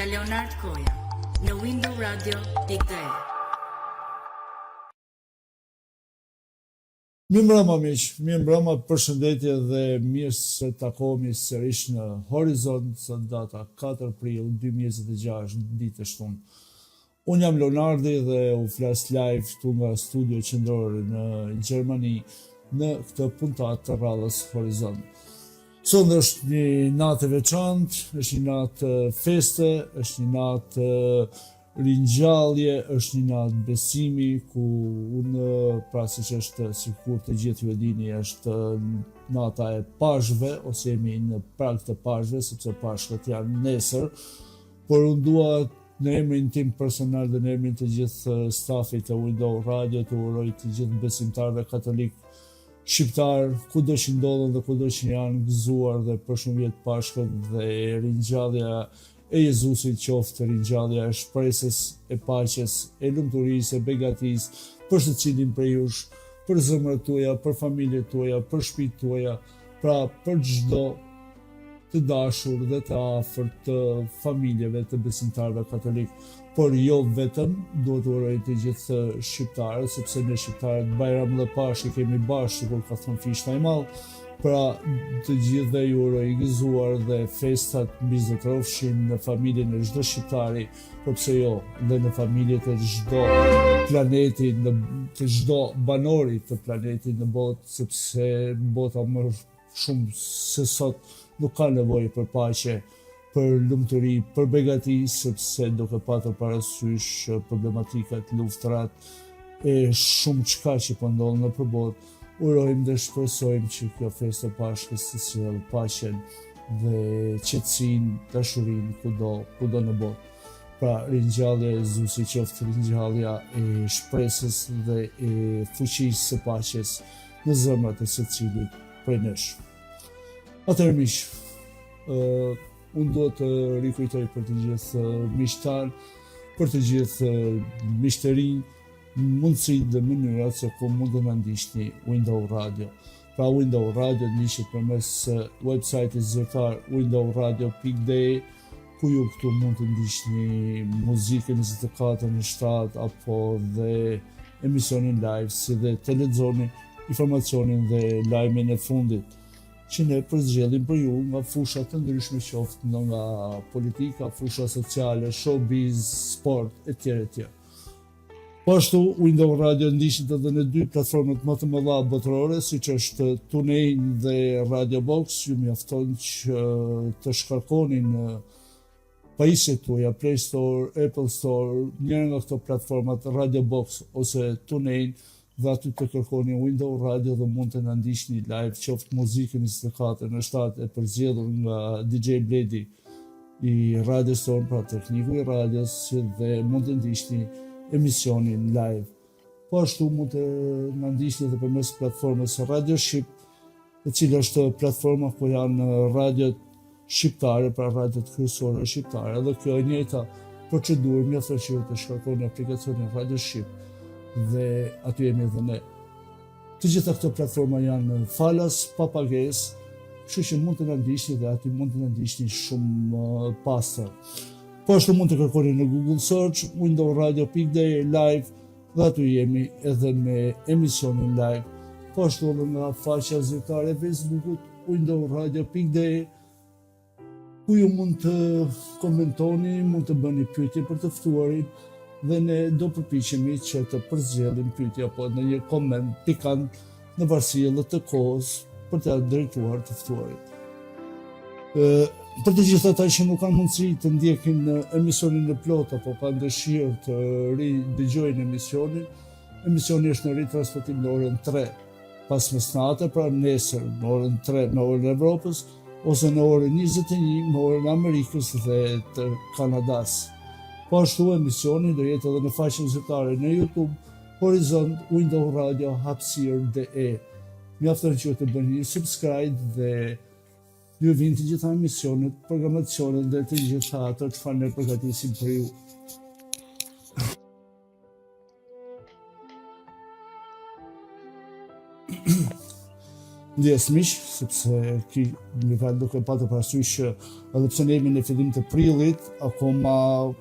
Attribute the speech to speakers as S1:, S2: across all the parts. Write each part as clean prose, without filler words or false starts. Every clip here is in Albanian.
S1: nga Leonard Koja në windowradio.de.
S2: Mirëmbrëma miq, mirëmbrëma, përshëndetje dhe mirë se takohemi sërish në Horizont sot data 4 prill 2026, ditë e shtunë. Unë jam Leonardi dhe u flas live këtu nga studio qendrore në Gjermani në këtë puntat të radhës Horizont. Sot është një natë e veçantë, është një natë feste, është një natë ringjallje, është një natë besimi ku unë pra siç është sikur të gjithë ju e dini, është nata e Pashkëve ose jemi në prag të Pashkëve sepse Pashkët janë nesër, por unë dua në emrin tim personal dhe në emrin të gjithë stafit të Window Radio të uroj të gjithë besimtarëve katolik shqiptar, kudo që ndodhen dhe kudo që janë gëzuar dhe për shumë vjet Pashkët dhe ringjallja e Jezusit qoftë ringjallja e shpresës, e paqes, e lumturisë, e begatisë për secilin prej jush, për zemrat tuaja, për familjet tuaja, për shtëpitë tuaja, pra për çdo të dashur dhe të afërt të familjeve të besimtarëve katolik, por jo vetëm, duhet të uroj të gjithë shqiptarët, sepse ne shqiptarët Bajram dhe Pashkë kemi bashkë, sikur ka thënë Fishta i Madh, pra të gjithë dhe ju uroj gëzuar dhe festat mbi zotërofshin në familjen e çdo shqiptari, po pse jo, dhe në familjet e çdo planeti, të çdo banori të planetit në botë, sepse bota më shumë se sot nuk ka nevojë për paqe, për lumturi, për begati, sepse duke patur parasysh problematikat, luftrat e shumë çka që po ndodh në përbot, urojmë dhe shpresojmë që kjo festë e Pashkës të sjellë paqen dhe qetësinë, dashurinë kudo në botë. Pra ringjallja e Jezusit qoftë ringjallja e shpresës dhe e fuqisë së paqes në zemrat e secilit prej nesh. Atëherë miq, unë do të rikujtoj për të gjithë miqtan, për të gjithë miqtë e rinj, mundësitë dhe mënyrat se ku mund të na ndiqni Window Radio. Pra Window Radio ndiqet përmes website-it zyrtar windowradio.de, ku ju këtu mund të ndiqni muzikën 24/7 apo dhe emisionin live, si dhe të lexoni informacionin dhe lajmin e fundit që ne përzgjellim për ju nga fusha të ndryshme, qoftë nga politika, fusha sociale, showbiz, sport, etj. Po ashtu, Window Radio ndiqet edhe në dy platformat më të mëdha botërore, siç është TuneIn dhe Radio Box. Ju mjafton që të shkarkoni në pajisjet tuaja Play Store, Apple Store, njëra nga këto platformat Radio Box ose TuneIn, dhe aty të kërkoni Window Radio dhe mund të na ndiqni live, qoftë muzikën 24/7 e përzgjedhur nga DJ Bledi i radios tonë, pra tekniku i radios, dhe mund të ndiqni emisionin live. Po ashtu mund të na ndiqni edhe përmes platformës Radio Shqip, e cila është platforma ku janë radiot shqiptare, pra radiot kryesore shqiptare, dhe kjo e njëjta procedurë mjafton që të shkarkoni aplikacionin Radio Shqip dhe aty jemi edhe ne. Të gjitha këto platforma janë falas, pa pagesë, kështu që mund të na ndiqni dhe aty mund të na ndiqni shumë pastër. Po ashtu mund të kërkoni në Google Search windowradio.de live dhe aty jemi edhe me emisionin live. Po ashtu edhe nga faqja zyrtare e Facebookut windowradio.de, ku ju mund të komentoni, mund të bëni pyetje për të ftuarin, dhe ne do përpiqemi që të përzgjellim pyetje apo në një koment pikant në varësi edhe të kohës për të drejtuar të ftuarit. Për të gjithë ata që nuk kanë mundësi të ndjekin emisionin në plot apo kanë dëshirë të dëgjojnë emisionin, emisioni është në ritransmetim në orën 3 pas mesnatë, pra nesër në orën 3 në orën e Evropës ose në orën 21 në orën e Amerikës dhe të Kanadas. Po ashtu emisioni do jetë edhe në faqen zyrtare në YouTube Horizont Window Radio hapësirë.de. Mjafton që të bëni një subscribe dhe ju vijnë të gjitha emisionet, programacionet dhe të gjitha ato çfarë ne përgatisim për ju. Ndjes miq, sepse ky nivel duke patur parasysh që edhe pse ne jemi në fillim të prillit, akoma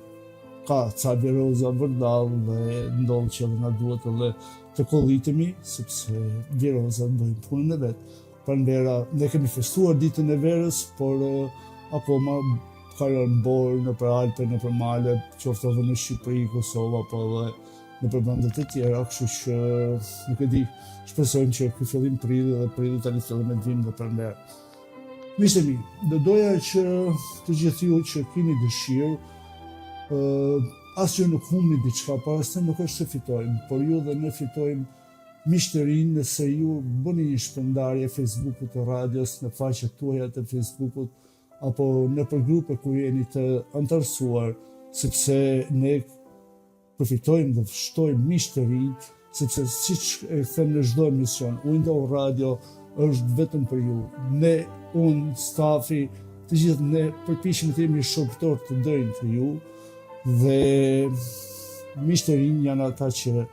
S2: ka ca viroza vërdall dhe ndodh që edhe na duhet edhe të kollitemi, sepse virozat bëjnë punën e vet. Pranvera, ne kemi festuar ditën e verës, por akoma ka rënë borë në për Alpe, në për male, qoftë edhe në Shqipëri, Kosovë, apo edhe në përbandet e tjera, kështu që nuk e di, shpresojmë që ky fillim prilli dhe prilli tani fillon me vim dhe pranverë. Miqtë e mi, do doja që të gjithë ju që keni dëshirë, asgjë nuk humni diçka, para se nuk është se fitojmë, por ju dhe ne fitojmë miq të rinj nëse ju bëni një shpërndarje Facebookut të radios, në faqet tuaja të Facebookut, apo në për grupe ku jeni të antarësuar, sepse ne përfitojmë dhe fshtojmë miq të rinj, sepse siç e them në çdo emision, Window Radio është vetëm për ju. Ne, unë, stafi, të gjithë ne përpiqemi të jemi shokëtor të drejtë të ju, dhe miq të rinj janë ata që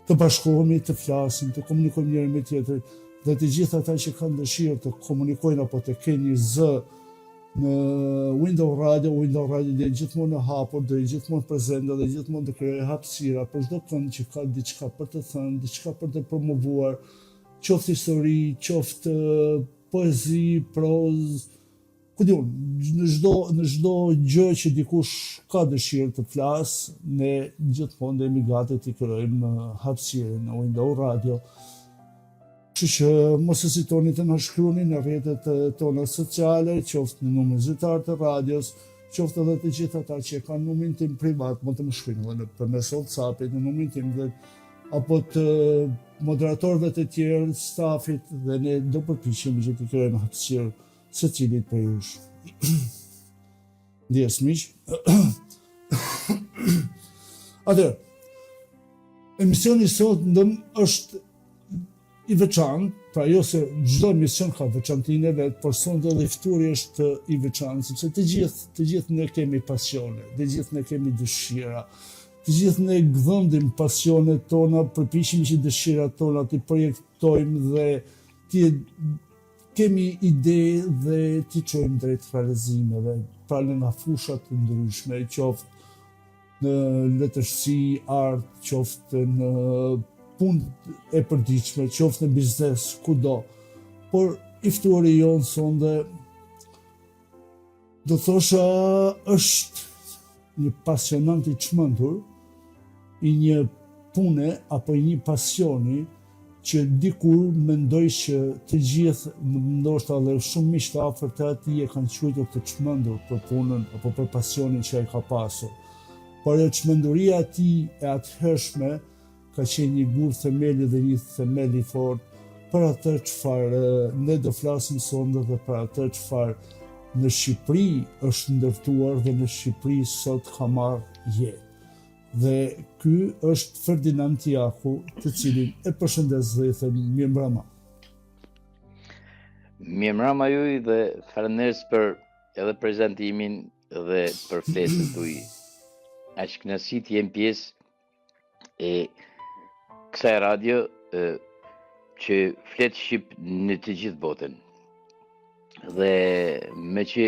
S2: të bashkohemi, të flasim, të komunikojmë njëri me tjetrin, dhe të gjithë ata që kanë dëshirë të komunikojnë apo të kenë një zë në Window Radio dhe gjithmonë e hapur, dhe gjithmonë prezente, dhe gjithmonë të krijojë hapësira për çdo kënd që ka diçka për të thënë, diçka për të promovuar, qoftë histori, qoftë poezi, prozë, ku diun, në çdo gjë që dikush ka dëshirë të flasë, ne gjithmonë jemi gati të krijojmë hapësirë në Window Radio. Kështu që mos hezitoni të na shkruani në rrjetet tona sociale, qoftë në numrin zyrtar të radios, qoftë edhe të gjithë ata që kanë numrin tim privat, mund të më shkruajnë edhe nëpërmes WhatsApp-it në numrin tim dhe apo të moderatorëve të tjerë, stafit, dhe ne do përpiqemi që të krijojmë hapësirë secilit për ju. Ndjes miq. Atëherë, emisioni sot është i veçantë, pra jo se çdo emision ka veçantinë e vet, por sonte edhe fturi është i veçantë, sepse të gjithë ne kemi pasione, të gjithë ne kemi dëshira, të gjithë ne gdhëndim pasionet tona, përpiqemi që dëshirat tona të projektojmë dhe kemi ide dhe t'i çojmë drejt realizimeve, pra nga fushat të ndryshme, qoftë në letërsi, art, qoftë në punë e përditshme, qoftë në biznes, kudo. Por i ftuari jonë sonde, do thosha, është një pasionant i çmendur, i një pune apo i një pasioni që dikur mendoj që të gjithë, ndoshta edhe shumë miq të afërt të atij e kanë quajtur të çmendur për punën apo për pasionin që ai ka pasur. Por e çmenduria e tij e atëhershme ka qenë një gur themeli dhe një themel i fortë për atë çfarë ne do flasim sonde dhe për atë çfarë në Shqipëri është ndërtuar dhe në Shqipëri sot ka marrë jetë. Dhe ky është Ferdinand Tiaku, të cilin e përshëndes dhe i them mirëmbrëma.
S3: Mirëmbrëma juaj dhe falënderes për edhe prezantimin dhe për fletën tuaj. Aq kënaqësi të jem pjesë e kësaj radio që flet shqip në të gjithë botën. Dhe me që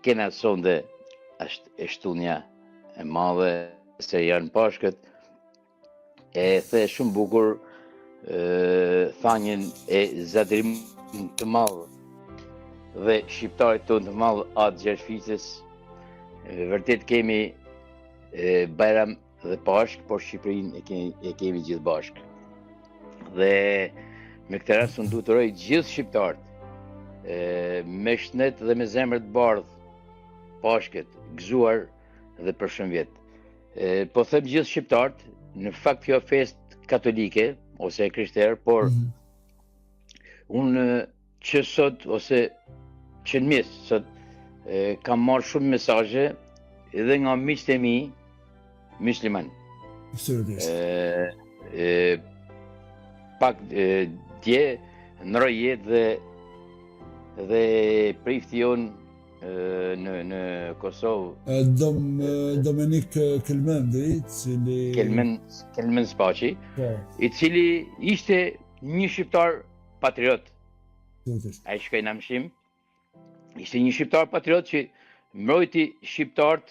S3: kena sonde është e shtunja e madhe se janë pashkët, e the shumë bukur thanjen e zatërim të madhë dhe shqiptarit tonë të madhë atë Gjershficës. Vërtet kemi Bajram dhe Pashk, por Shqipërinë e kemi gjithë bashkë. Dhe me këtë rast unë duhet të uroj gjithë shqiptarët me shëndet dhe me zemër të bardhë, Pashkët, gëzuar dhe përshëndetje. Po them gjithë shqiptarët, në fakt kjo fest katolike ose krishterë, por unë që sot ose që në mes sot kam marrë shumë mesazhe edhe nga miqtë e mi musliman. Pak dje në rojet dhe prifti jonë në Kosovë.
S2: Dominik Kelmendi,
S3: Kelmen Spaçi, i cili ishte një shqiptar patriot.
S2: Absolutisht.
S3: Ai shkoi në amshim. Ishte një shqiptar patriot që mbrojti shqiptarët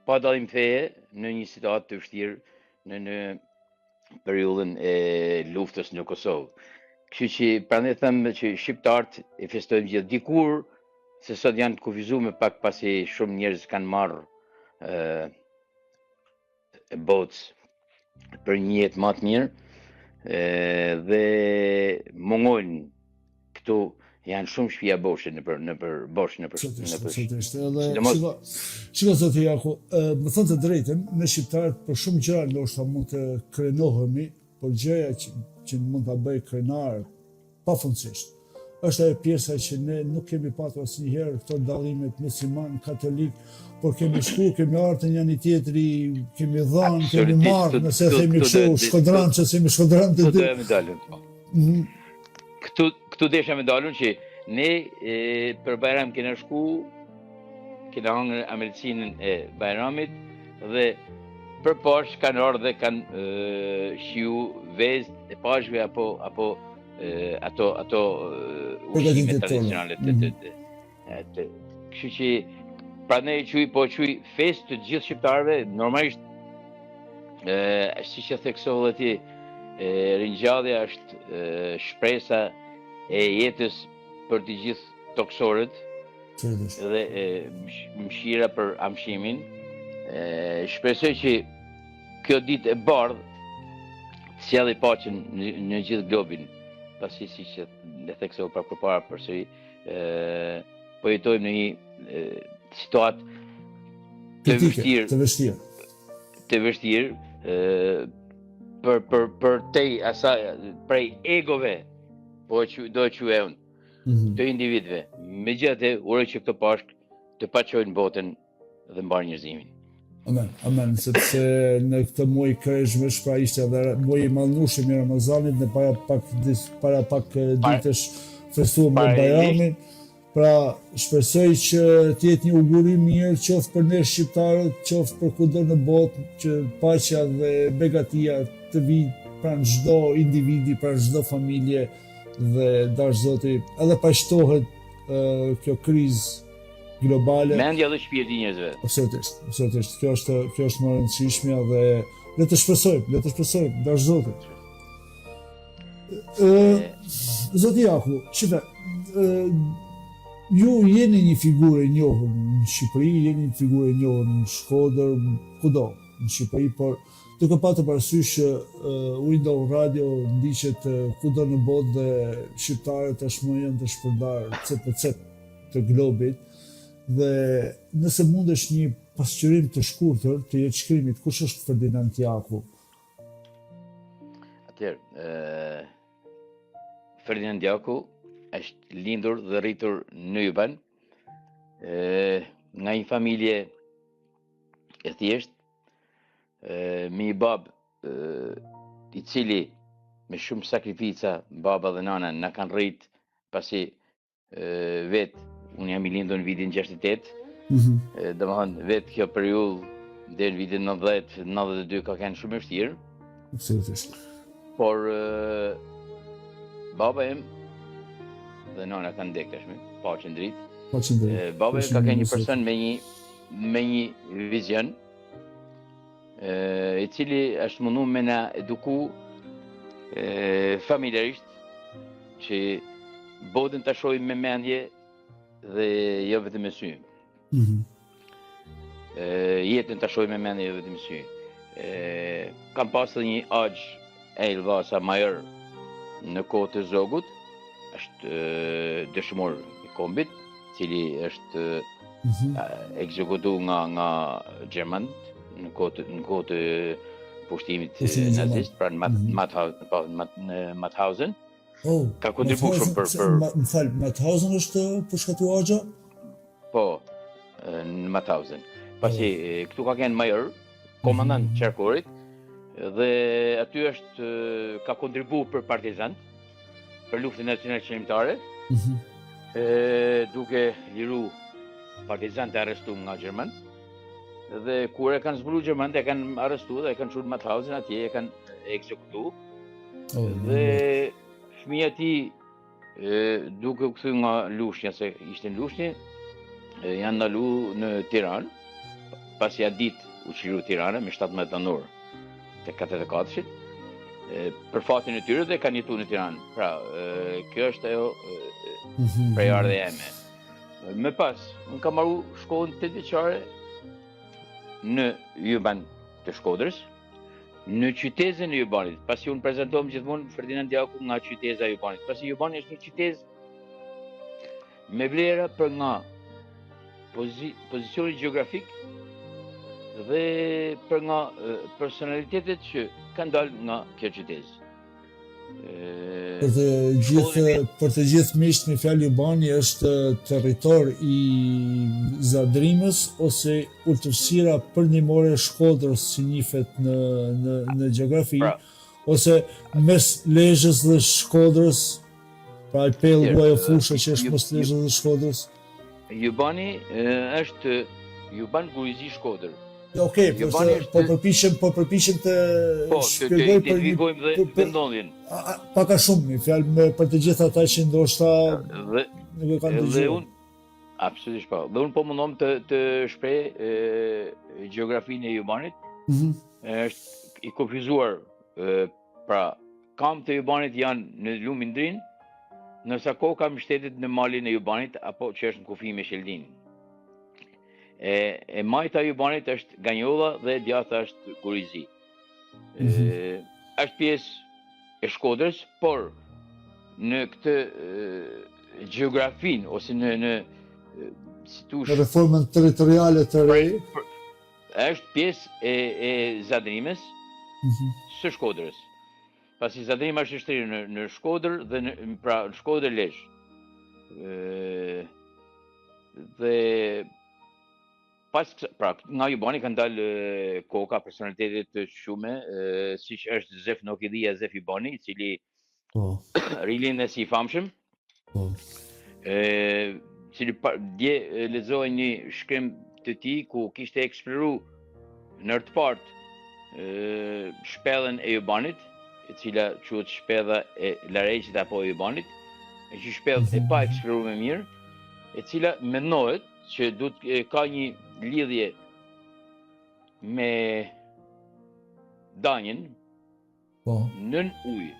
S3: pa dallim feje në një situatë të vështirë në periudhën e luftës në Kosovë. Kështu që prandaj them që shqiptarët e festojnë gjithë dikur se sot janë të kufizuar pak pasi shumë njerëz kanë marrë botës për një jetë më të mirë dhe mungojnë këtu janë shumë shtëpia boshe nëpër
S2: Absolutisht. Edhe shiko zoti Jaku, më thënë të drejtën, ne shqiptarët për shumë gjëra ndoshta mund të krenohemi, por gjëja që mund ta bëj krenar pafundësisht është ajo pjesa që ne nuk kemi patur asnjëherë këto dallimet musliman, katolik, por kemi shku, kemi ardhur një ani tjetri, kemi dhënë, kemi marrë, nëse themi kështu, shkodrancë, themi shkodrancë të dy.
S3: Këtu desha me dalun që ne për Bajram kena shku, kena hangër amelësinën e Bajramit dhe për poshtë kanë ardhur dhe kanë shiu vezë e pashve apo ato ushqime tradicionale të kështu që pra ne quj fest të gjithë shqiptarëve normalisht siç e theksova ti ringjallja është shpresa e jetës për të gjithë tokësorët dhe mëshira për amshimin. Shpresoj që kjo ditë e bardhë të sjellë paqen në gjithë globin. Pasi siç e theksova përpara përsëri, po jetojmë në një situatë të vështirë për prej egove, po do e quajmë të individëve. Megjithatë, uroj që këto pashk të paqojnë botën dhe mbar njerëzimin.
S2: Amen, sepse në këtë muaj kreshmesh, pra ishte edhe muaj i madhnueshëm i Ramazanit, ne para pak ditësh festuam me Bajramin. Pra shpresoj që të jetë një uguri mirë qoftë për ne shqiptarët, qoftë për kudo në botë, që paqja dhe begatia të vijë pranë çdo individi, pranë çdo familje dhe dash Zoti, edhe paqtohet kjo krizë globale.
S3: Mendja dhe shpirti i njerëzve.
S2: Absolutisht. Kjo është më e rëndësishmja dhe le të shpresojmë, dash Zoti. Zoti Jaku, shife, ju jeni një figurë e njohur në Shqipëri, jeni një figurë e njohur në Shkodër, kudo në Shqipëri, por duke patur parasysh Window Radio ndiqet kudo në botë dhe shqiptarët tashmë janë të shpërndarë cep të globit. Dhe nëse mundesh një pasqyrim të shkurtër të jetëshkrimit, kush është Ferdinand Jaku?
S3: Atëherë, Ferdinand Jaku është lindur dhe rritur në Yban, nga një familje e thjeshtë, me një babë i cili me shumë sakrifica, baba dhe nana na kanë rrit pasi vetë unë jam i lindur në vitin 68, domethënë vetë kjo periudhë deri në vitin 90-92 ka qenë shumë e vështirë.
S2: Absolutisht.
S3: Por baba im dhe nana kanë ndekë tashmë, paqen dritë. Baba im ka qenë një person me një vizion, i cili është munduar me na eduku familjarisht që botën ta shohim me mendje dhe jo vetëm me sy. Jetën ta shohim me mendje jo vetëm me sy. Kam pasur një agj e Elvasa Major në kohë të zogut, është dëshmor i kombit, cili është ekzekutuar nga gjermanët në kohë të pushtimit nazist, pra në Mauthausen. Ka kontribuar shumë për
S2: më fal, Mauthausen është përshkatuar agja?
S3: Po, në Mauthausen. Pasi këtu ka qenë major, komandant qarkurit, dhe aty ka kontribuar për partizant, për luftën nacionale qëndrimtare, duke liru partizant e arrestuar nga gjerman. Dhe kur e kanë zbuluar gjermanët, e kanë arrestuar dhe e kanë çuar në Mauthausen, atje e kanë ekzekutuar. Dhe fëmia ti duke u kthy nga Lushnja, se ishte në Lushnjë, janë ndalu në Tiranë, pasi ja ditë u qiru Tirana me 17 nënor të 84-shit, për fatin e tyre dhe kanë jetu në Tiranë. Pra, kjo është ajo prejardhja eme. Më pas, unë kam marru shkollën 8 vjeçare në Juban të Shkodrës, në qytetin e Jubanit, pasi unë prezantohem gjithmonë Ferdinand Diaku nga qyteza e Jubanit, pasi Jubani është një qytet me vlera për nga pozicioni gjeografik dhe për nga personalitetet që kanë dalë nga kjo qytet.
S2: Për të gjithë miqt, në fjalë Jubani është territor i Zadrimës ose urtësira përndimore e Shkodrës si njihet në gjeografi, ose mes Lezhës dhe Shkodrës, pra e pellë buaja fusha që është mes Lezhës dhe Shkodrës.
S3: Jubani është Juban Gurizi Shkodër.
S2: Okej, po përpiqem të shpjegoj për
S3: vijojmë dhe vendondjen.
S2: Pak a shumë, një fjalë për të gjithë ata që ndoshta nuk e kanë dëgjuar.
S3: Absolutisht po. Dhe unë po mundom të shpreh gjeografinë e Jubanit. Është i kufizuar, pra kam të Jubanit janë në Lumindrin, nësa ko kam shtetit në malin e Jubanit, apo që është në kufi me Sheldin. E majta e Jubanit është Ganjolla dhe djatha është Gurizi. Është pjesë e Shkodrës, por në këtë gjeografin, ose në
S2: reformën territoriale të re,
S3: është pjesë e Zadrimës së Shkodrës. Pasi Zadrima është shtrirë në Shkodër dhe pra në Shkodër Lezhë. Dhe pra nga Jubani kanë dalë koka personalitetet të shume, siç është Zef Nokidia, Zef Jubani, i cili rilindë si i famshëm. Cili dje lexoi një shkrim të tij ku kishte eksploru në të partë shpellën e Jubanit, e cila quhet shpella e Lareqit apo e Jubanit, që shpellë e pa eksploruar më mirë, e cila mendohet që ka një lidhje me danjen nën ujë.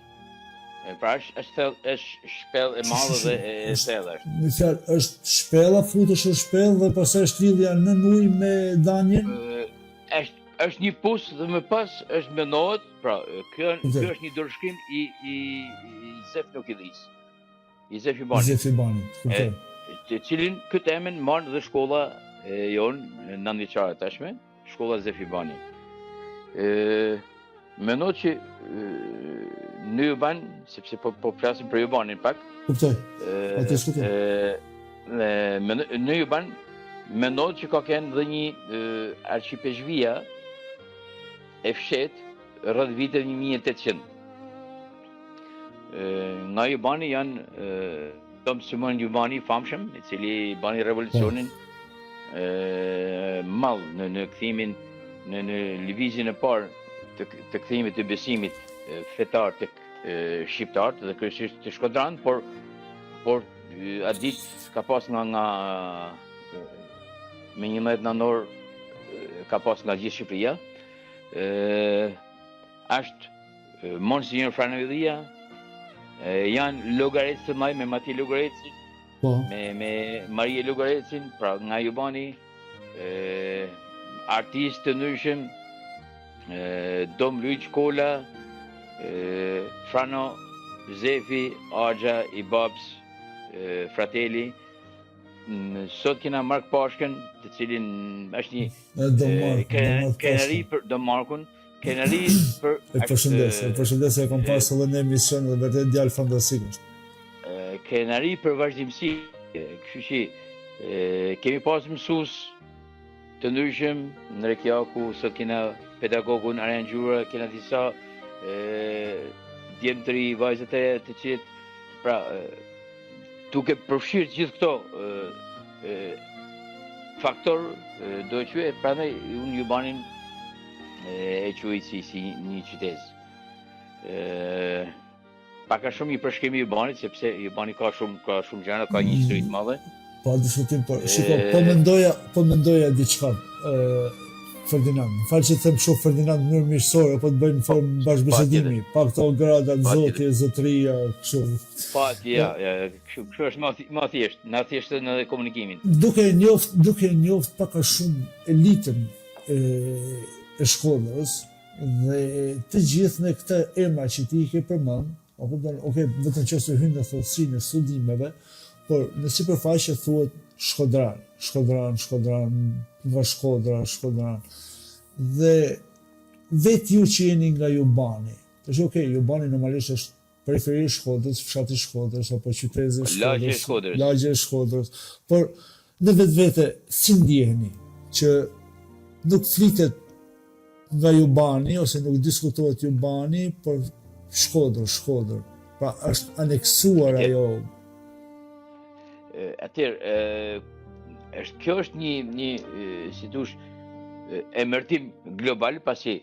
S3: Pra është shpellë e madhe dhe e thellë.
S2: Në fjalë, është shpella, futesh në shpellë dhe pastaj është lidhja nën ujë me danjen?
S3: Është një pus dhe më pas është mendohet, pra kjo është një dorëshkrim i Zef Nokidis, i Zef Jubanit. Të cilin këtë emën marrë dhe shkolla e jonë në 9 vjeçare tashme, shkolla Zef Jubani. Mendoj që në Juban, sepse po flasim për Jubanin pak. Në Juban mendoj që ka qenë dhe një arqipezhvia e fshet rreth vitit 1800. Nga Jubani janë Tom Simon Jubani i famshëm, i cili bani revolucionin mall në kthimin në lëvizjen e parë të kthimit të besimit fetar tek shqiptarët dhe kryesisht të Shkodran, por atë ditë ka pas nga me 11 nënor ka pas nga gjithë Shqipëria. Është Monsinjor Franoidhia, janë Logarecë të maj me Mati Logarecin, me Marie Logarecin, pra nga Jubani, artistë të ndryshëm, Dom Luiq Kola, Frano, Zefi, Agja, i Babs, Fratelli. Sot kena Mark Pashkën, të cilin është një kenari për Dom Markun, kenari për...
S2: E përshëndes e kom pasë edhe në emision dhe vërtet djalë fantastik është.
S3: Kenari për vazhdimësi, kështu që kemi pas mësues të ndryshëm në Reykjaviku, sot kena pedagogun Arjan Gjura, kena disa djemtëri, vajzët e të cilët, pra, duke përfshirë gjithë këto faktor, do e quaj, prandaj unë Jubanin e quaj si një qytet. pak a shumë i përshkrimi i banit, sepse i bani ka shumë gjëra, ka një histori të madhe.
S2: Pa diskutim, por shiko, po mendoja diçka, Ferdinand. Më falë që të them shumë Ferdinand në mënyrë miqësore, po të bëjmë formë bashkëbisedimi, pa këto grada të zoti, zotëria, kështu.
S3: Pa, kështu është më thjesht, na thjesht në komunikimin.
S2: Duke njoft pak a shumë elitën e Shkodrës dhe të gjithë në këtë emra që ti i ke përmend, vetëm që se hyn në thellësinë e studimeve, por në sipërfaqe thuhet Shkodran, nga Shkodra. Dhe vetë ju që jeni nga Jubani, është Jubani normalisht është periferi e Shkodrës, fshati i Shkodrës, apo qyteti i Shkodrës, lagja e Shkodrës, por në vetvete si ndjeheni që nuk flitet nga Jubani ose nuk diskutohet Jubani, por Shkodër. Pra është aneksuar ajo.
S3: Kjo është një si thosh emërtim global, pasi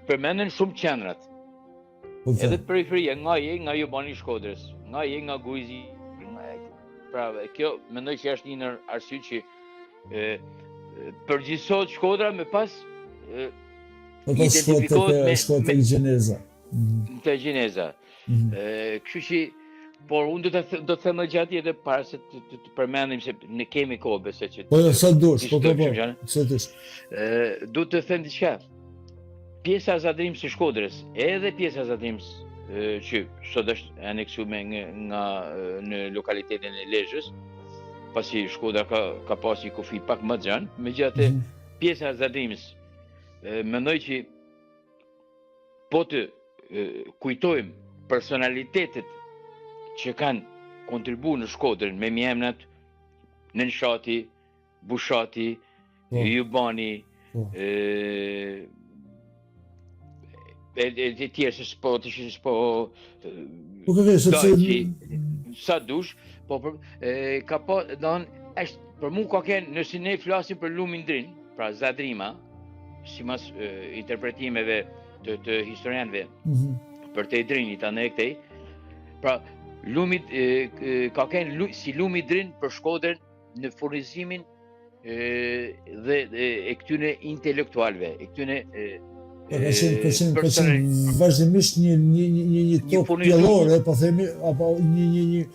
S3: përmenden shumë qendrat. Edhe periferia, nga Jubani i Shkodrës, nga Gujzi. Pra, kjo mendoj që është një ndër arsyet që përgjithësohet Shkodra me pas
S2: identifikohet me Gjeneza.
S3: Te Gjeneza. Kështu që por unë do të them gjatë edhe para se të përmendim se ne kemi kohë besoj që.
S2: Po sa dush, po. Sa dush.
S3: Do të them diçka. Pjesa e Zadrimit së Shkodrës, edhe pjesa e Zadrimit që sot është aneksuar nga në lokalitetin e Lezhës, pasi Shkodra ka pasi kufi pak më xhan, megjithatë pjesa e Zadrimit mendoj që po të kujtojmë personalitetet që kanë kontribuar në Shkodrën me emrat Nënshati, Bushati, Jubani, e tjerë sa dush, po ka po është për mua ka qenë, nëse ne flasim për Lumin Drin, pra Zadrima, sipas interpretimeve të historianëve për te Drinit anë këtej, pra Lumi ka qenë si Lumi Drin për Shkodrën në furnizimin dhe e këtyre intelektualëve, e këtyre
S2: ka qenë vazhdimisht një top pjellore, po themi, apo një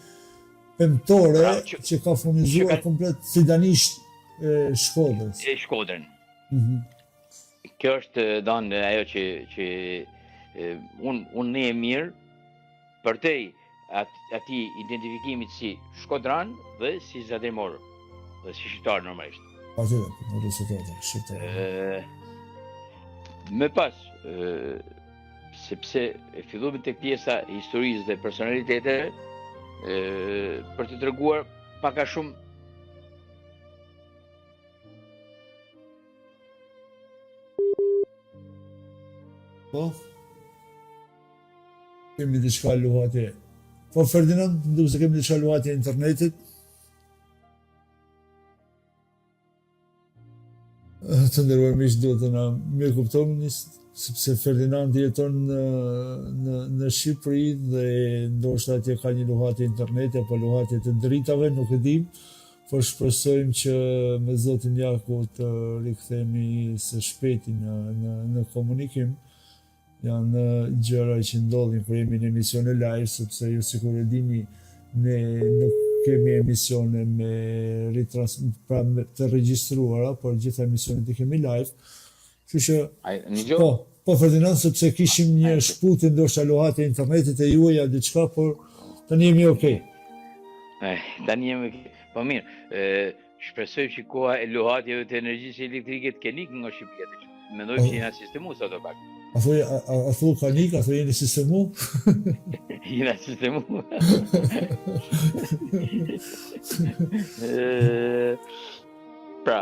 S2: pemtore që ka furnizuar komplet fidanisht Shkodrës.
S3: Shkodrën. Kjo është danë ajo që unë ne e mirë për te ati identifikimit si Shkodran dhe si Zadrimor dhe si shqiptar normalisht. Më pas, sepse fillojmë tek pjesa e historisë dhe personaliteteve, për të treguar pak a shumë
S2: po kemi diçka luhatje. Po Ferdinand, duke se kemi diçka luhatje internetit. Të nderuar miq, duhet të na mirë kuptoni, sepse Ferdinand jeton në Shqipëri dhe ndoshta atje ka një luhatje interneti apo luhatje të dritave, nuk e di, por shpresojmë që me Zotin Jaku të rikthehemi së shpejti në komunikim. Janë gjëra që ndodhin kur jemi në emisione live, sepse ju sikur e dini, ne nuk kemi emisione të regjistruara, por gjitha emisionet i kemi live. Kështu që po Ferdinand, sepse kishim një shputje ndoshta luhatje internetit e juaja diçka, por tani jemi okay.
S3: Tani jemi po mirë. Shpresoj që koha e luhatjeve të energjisë elektrike të kenik nga Shqipëria. Mendoj që jena sistemu sot o pak.
S2: A thu ka nik, a thu jeni sistemu?
S3: Jena sistemu. Pra,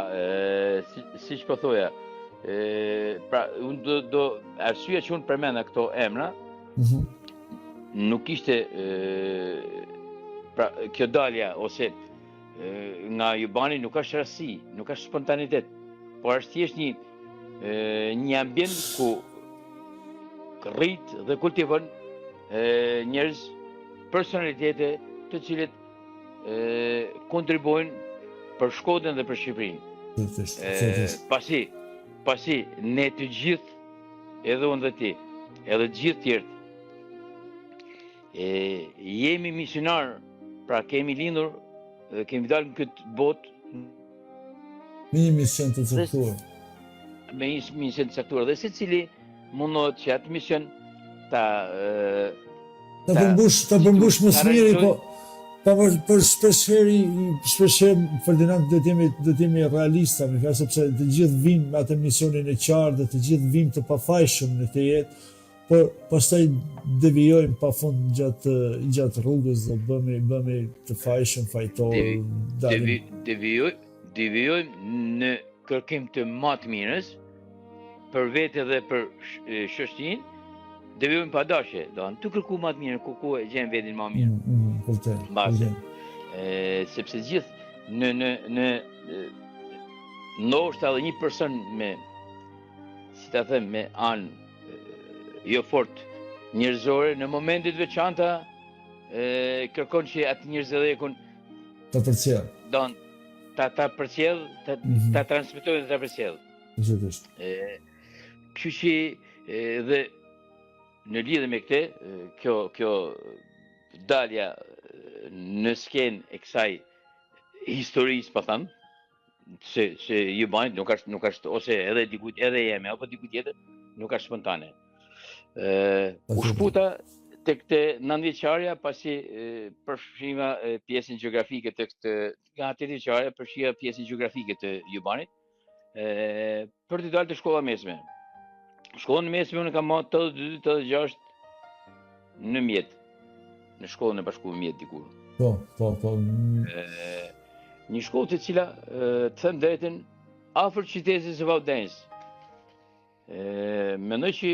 S3: si që po thoja, pra, arsyeja që unë përmenda këto emra, nuk ishte, pra, kjo dalja, ose nga Jubani nuk është rasti, nuk është spontanitet, por është thjesht një ambient ku rrit dhe kultivon njerëz, personalitete të cilët kontribuojnë për Shkodrën dhe për Shqipërinë. Pasi ne të gjithë, edhe unë dhe ti, edhe të gjithë tjerët, jemi misionar, pra kemi lindur dhe kemi dalë në këtë botë
S2: Me një mision të caktuar.
S3: Me një mision të caktuar dhe secili mundohet që atë mision ta
S2: përmbush më së miri, po për shpeshherë Ferdinand do të jemi realista, më fjalë, sepse të gjithë vijnë me atë misionin e qartë dhe të gjithë vijnë të pafajshëm në këtë jetë, por pastaj devijojmë pafund gjatë rrugës dhe bëhemi të fajshëm, fajtor,
S3: devijojmë në kërkim të më të mirës për vete dhe për shoqërinë. Devijojmë pa dashje, të kërku më të mirë, ku e gjen vendin më mirë. Mbase, sepse gjithë në ndoshta edhe një person me, si ta them, me anë jo fort njerëzore, në momentet veçanta kërkon që atë njerëzëllekun
S2: ta përcjell.
S3: Ta përcjell, ta transmetojë dhe ta përcjell. Kështu që dhe në lidhje me këtë, kjo dalja në skenë e kësaj historisë, pa thëmë, se ju bajnë, nuk është, ose edhe dikujt, edhe jemi, apo dikujt tjetër, nuk është spontane. U shputa të këtë 9-vjeçarja, pasi përfshima pjesën gjeografike të këtë, nga 8-vjeçarja përfshia pjesën gjeografike të Jubanit, për të dalë të shkolla mesme. Shkollën mesme unë kam marrë 82-86 në mjet, në shkollën e bashkuar mjet dikur.
S2: Po.
S3: Një shkollë të cila, të them drejtën, afër qytetit së Vaudenës. Mendoj që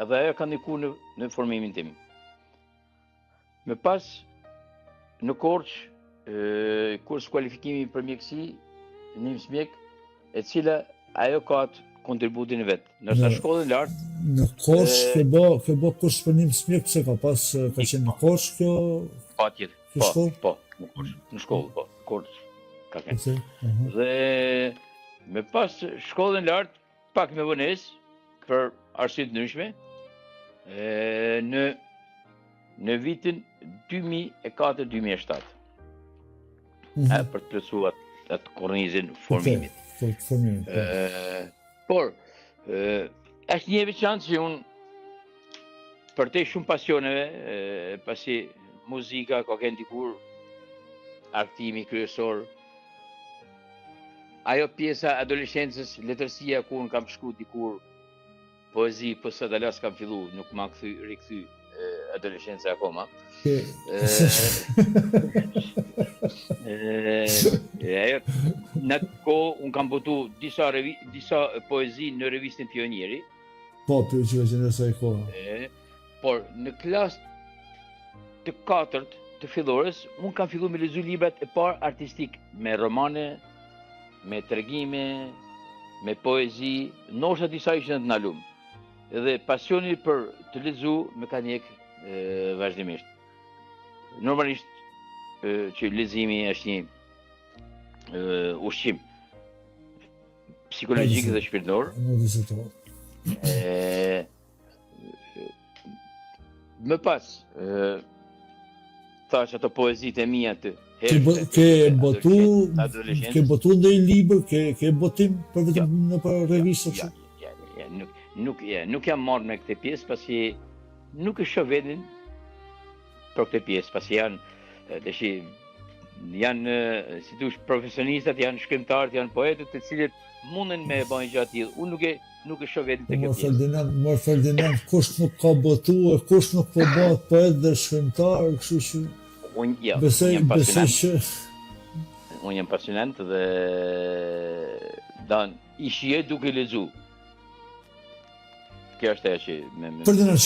S3: edhe ajo ka ndikuar në formimin tim. Më pas në Korçë, kurs kualifikimi për mjekësi, nims mjek, e cila ajo ka kontributin e vetë. Nërsa shkollën lartë...
S2: Në Korçë ke bë kurs për nims mjek, pse ka qenë në Korçë kjo?
S3: Po, tjetë. Po, në shkollë, po, Korçë ka qenë. Dhe me pas shkollën lartë, pak me vonesë, për arsye të ndryshme, në vitin 2004-2007. Për të plotësuar atë kornizin formimit. Por, është një veçantë që unë për te shumë pasioneve, pasi muzika ka kënë dikur, artimi kryesor, ajo pjesa adoleshencës, letërsia ku unë kam shkru dikur, poezi, për së dalas kam fillu, nuk ma rikthy adoleshenca akoma. Në atë kohë, unë kam botu disa poezi në revistën Pionieri.
S2: Po, që ka qenë asaj kohë.
S3: Por, në klasë të 4 të fillores, unë kam fillu me lexu librat e parë artistik, me romane, me tregime, me poezi, ndoshta disa ishin të ndalum. Edhe pasioni për të lexu më ka ndjek vazhdimisht. Normalisht që leximi është një ushqim psikologjik dhe shpirtëror. Më pas thash ato poezitë e mia të
S2: ke botu ndonjë libër, ke botim për vetëm në për revistë?
S3: Nuk jam marrë me këtë pjesë, pasi nuk e shoh veten për këtë pjesë, pasi janë si thush profesionistat, janë shkrimtarët, janë poetët, të cilët munden me bëjnë gjatë tillë. Unë nuk e shoh veten te kjo pjesë.
S2: Ferdinand, kush nuk ka botuar, kush nuk po bëhet poet dhe shkrimtar, kështu që
S3: unë jam pasionant dhe i shijoj duke lexu. Kjo është ajo që
S2: Ferdinand,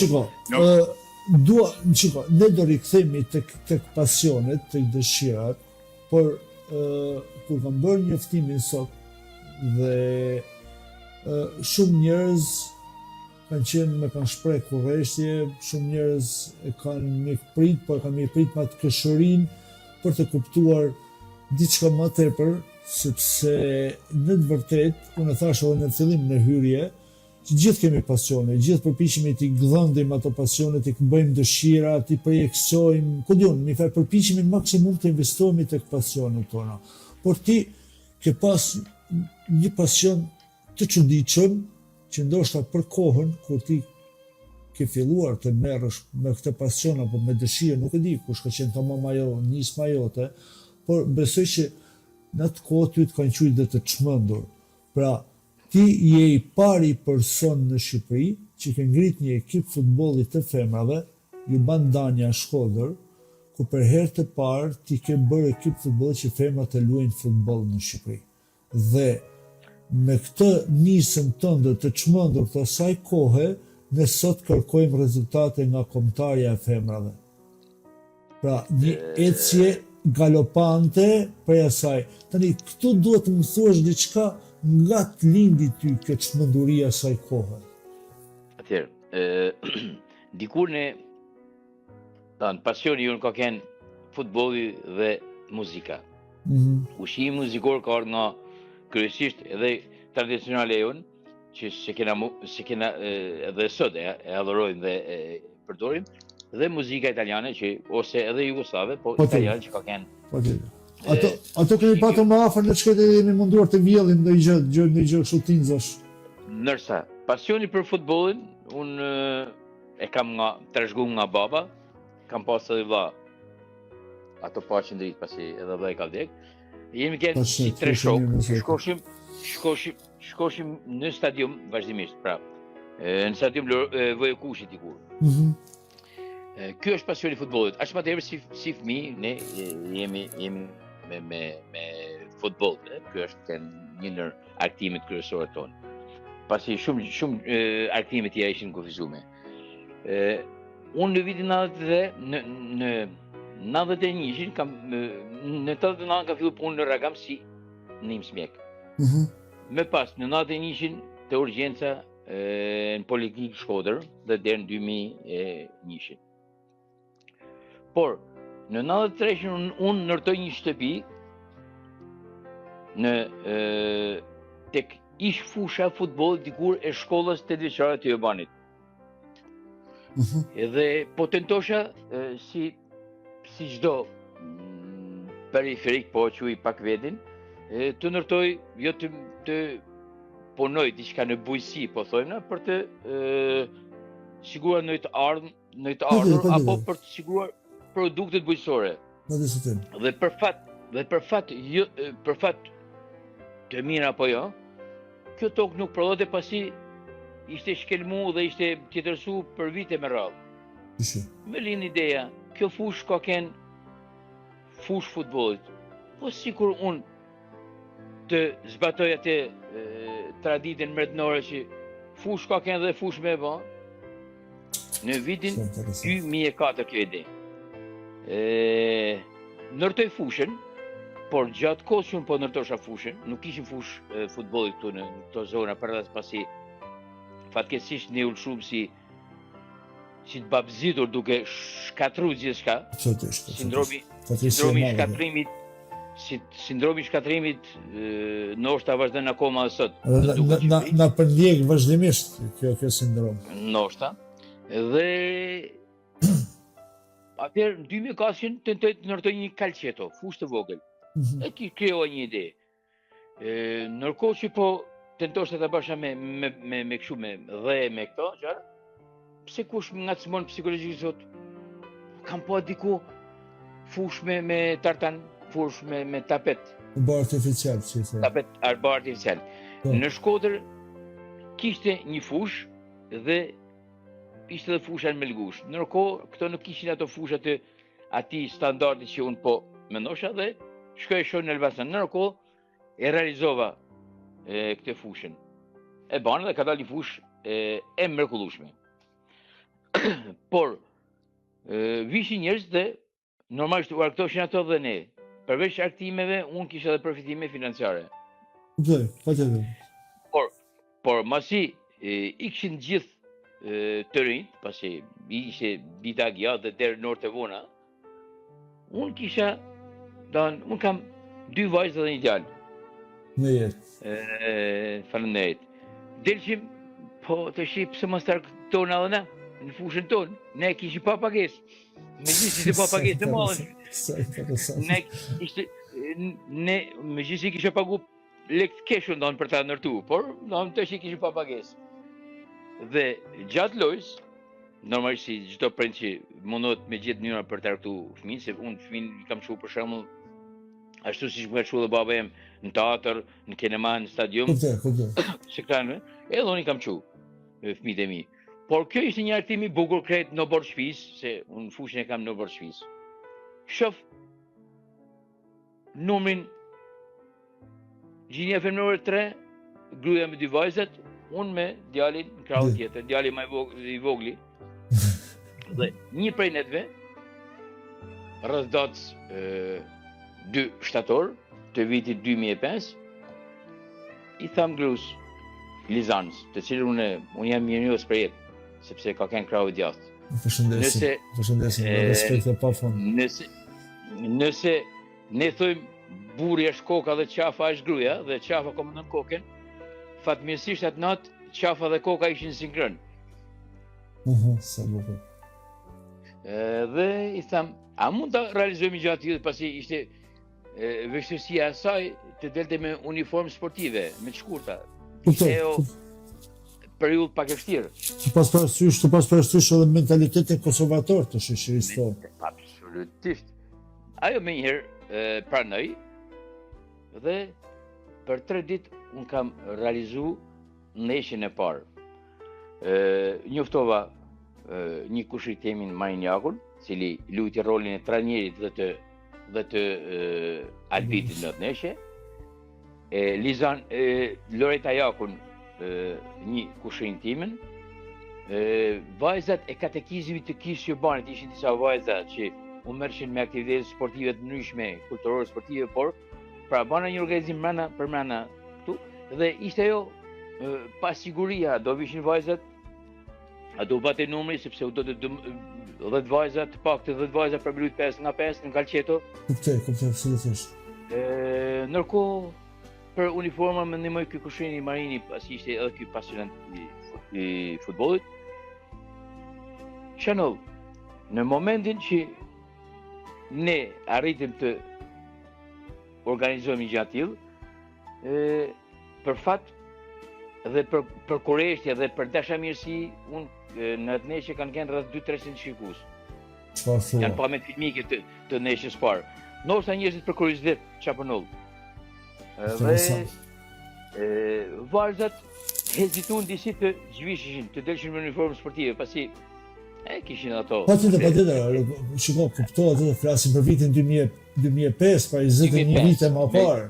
S2: shiko, ne do rikthehemi tek pasionet, tek dëshirat, por kur kam bërë njoftimin sot dhe shumë njerëz kanë qenë me kanë shpreh kurreshtje, shumë njerëz e kanë mikprit, po e kanë mikprit me atë këshërin për të kuptuar diçka më tepër, sepse në të vërtet, unë e thash edhe në fillim në hyrje, që gjithë kemi pasione, gjithë përpiqemi t'i gdhëndim ato pasione, t'i bëjmë dëshira, t'i projeksojmë, ku diun, mi fal përpiqemi maksimum të investohemi tek pasionet tona. Por ti ke pas një pasion të çuditshëm që ndoshta për kohën kur ti ke filluar të merresh me këtë pasion apo me dëshirë, nuk e di kush ka qenë tamam ajo nisma jote, por besoj që në atë kohë ty të kanë qujtë dhe të çmendur. Pra, ti je i pari person në Shqipëri që ke ngrit një ekip futbolli të femrave, ju ban Danja Shkodër, ku për herë të parë ti ke bërë ekip futbolli që femrat të luajnë futboll në Shqipëri. Dhe me këtë nisëm tënde të çmendur të asaj kohe, ne sot kërkojmë rezultate nga kombëtarja e femrave. Pra, një ecje galopante prej asaj. Tani, këtu duhet të më thuash diçka nga të lindi ty këtë çmenduria asaj kohe.
S3: Atëherë, dikur ne, pasioni jonë ka qenë futbolli dhe muzika. Ushqimi muzikor ka ardhur nga kryesisht edhe tradicionale jonë, që se kena edhe sot e adhurojmë dhe e përdorim, dhe muzika italiane që ose edhe jugoslave, po italiane që ka qenë.
S2: Ato kemi patur më afër në çka jemi munduar të vjellim ndonjë gjë kështu tinzash.
S3: Ndërsa pasioni për futbollin unë e kam trashëguar nga baba, kam pasur edhe vlla. Ato pa qëndrit pasi edhe vllai ka vdek. Jemi qenë si tre shokë, shkoshim në stadium vazhdimisht, pra. Në stadium Vojekushit dikur. Ky është pasioni i futbollit. Aq më tepër si fëmijë ne jemi me futboll. Ky është një ndër aktivimet kryesore tonë. Pasi shumë aktivime tjera ishin kufizuar. Unë në vitin 90 në 91 kam në 89 kam filluar punën në Ragam si nimsmjek. Më pas në 91 te urgjenca në Poliklinikë Shkodër dhe deri në 2001. Por në 93 unë ndërtoj një shtëpi në tek ish fusha futbollit dikur e shkollës 8 vjeçare të Jobanit. Edhe po tentosha si çdo periferik, po quaj pak vedin, të ndërtoj, jo të punoj diçka në bujqësi, po thojmë, për të siguruar në të ardhur apo për të siguruar produktet bujqësore. Dhe për fat të mirë apo jo, kjo tokë nuk prodhote pasi ishte shkelmu dhe ishte tjetërsu për vite me radhë. Me lind ideja, kjo fush ka qenë fush futbollit. Po sikur unë të zbatoj atë traditën mrednore që fush ka qenë dhe fush me bë, në vitin 2004 kjo ide. Ndërtoj fushën, por gjatë kohës që unë po ndërtosha fushën, nuk ishim fush futbollit këtu në këto zona për rreth pasi fatkeqësisht ne ulshum si të babzitur duke shkatruar gjithçka. Sindromi i shkatrimit ndoshta vazhdon akoma sot.
S2: Na përndjek vazhdimisht kjo sindrom.
S3: Ndoshta. Dhe atëherë në 2004 tentoj të ndërtoj një calcetto, fushë të vogël. E krijova një ide. Ndërkohë që po tentoshta ta bësha me kështu me dhe me këto, çfarë? Pse kush ngacmon psikologjikisht sot? Kam pa diku fush me tartan, fush me tapet.
S2: Arbar artificial, si thënë.
S3: Tapet arbar artificial. Në Shkodër kishte një fush dhe ishte edhe fusha në Melgush. Ndërkohë, këto nuk kishin ato fusha të atij standardi që unë po mendosha dhe shkoj shoh në Elbasan. Ndërkohë e realizova këtë fushën. E banë dhe ka dalë një fush e mrekullueshme. Por vishin njerëz dhe normalisht u argëtoshin ato dhe ne. Përveç aktimeve, unë kisha edhe përfitime financiare.
S2: Patjetër.
S3: Por masi i kishin gjithë të rinjt, pasi ishte dita gjatë dhe deri në orët e vona, unë kam 2 vajzë dhe një djalë.
S2: Në jetë.
S3: Faleminderit. Delshim, po të shi pse mos tonë edhe ne, në fushën tonë, ne kishim pa pagesë. Me gjithë ishte pa pagesë të madhe. Ne me gjithë kisha pagu lekt kesh ndonë për ta ndërtu, por ndonë të shi kishim pa pagesë. Dhe gjatë lojës, normalisht si çdo prind që mundohet me gjetë mënyra për të argëtu fëmijën, se unë fëmijën i kam çuar për shembull ashtu siç më ka çuar baba im në teatr, në kinema, në stadium.
S2: Kuptoj.
S3: Shikran, edhe unë i kam çuar fëmijët e mi. Por kjo ishte një argëtim i bukur krejt në bord shtëpis, se unë fushën e kam në bord shtëpis. Shof numrin gjinja femërore 3, gruaja me 2 vajzat, unë me djalin në krahun tjetër, djali më i vogli. Dhe një prej netve, rreth datës 2 shtator të vitit 2005, i tham gruas Lizanës, të cilën unë jam mirënjohës për jetë, sepse ka kënë krahun e djathtë.
S2: Përshëndesim, respekt e pafund.
S3: Nëse ne thojmë burri është koka dhe qafa është gruaja dhe qafa komandon kokën, fatmirësisht atë natë qafa dhe koka ishin sinkron.
S2: Sa bukur.
S3: Dhe i tham, a mund ta realizojmë gjatë tillë, pasi ishte vështirësia e saj të delte me uniformë sportive, me të shkurta. Periudhë pak e vështirë.
S2: Të pas parasysh edhe mentalitetin konservator të shoqërisë tonë.
S3: Absolutisht. Ajo me njëherë pranoj dhe për 3 ditë unë kam realizu ndeshjen e parë. Njoftova një kushit temin Marinjakun, cili luajti rolin e trajnerit dhe të arbitit në atë ndeshje. Loreta Jakun një kushin timin. Vajzat e katekizmit të Kishë Qurbanit ishin disa vajza që u merrshin me aktivitete sportive të ndryshme, kulturore sportive, por pra bana një organizim për mrena këtu, dhe ishte ajo pas siguria, do vishin vajzat, a do bate numri, sepse u do të 10 vajza, të paktë 10 vajza për mbyt 5 nga 5 në Kalqeto.
S2: Kuptoj, absolutisht.
S3: Ndërkohë, për uniforma më ndihmoi ky kushini Marini, pasi ishte edhe ky pasionant i futbollit. Chanel, në momentin që ne arritëm të organizojmë një gjatë tillë, për fat dhe për kurreshtje dhe për dashamirësi, unë në atë ndeshje kanë qenë rreth 200-300 shikues.
S2: Çfarë thua?
S3: Janë pa me filmike të ndeshjes parë. Ndoshta njerëzit për kuriozitet çaponull. Dhe vajzat hezituan disi të zhvishishin, të delshin me uniformë sportive, pasi kishin ato.
S2: Patjetër, shiko, kuptohet edhe flasim për vitin 2005, pra 21 vite më parë.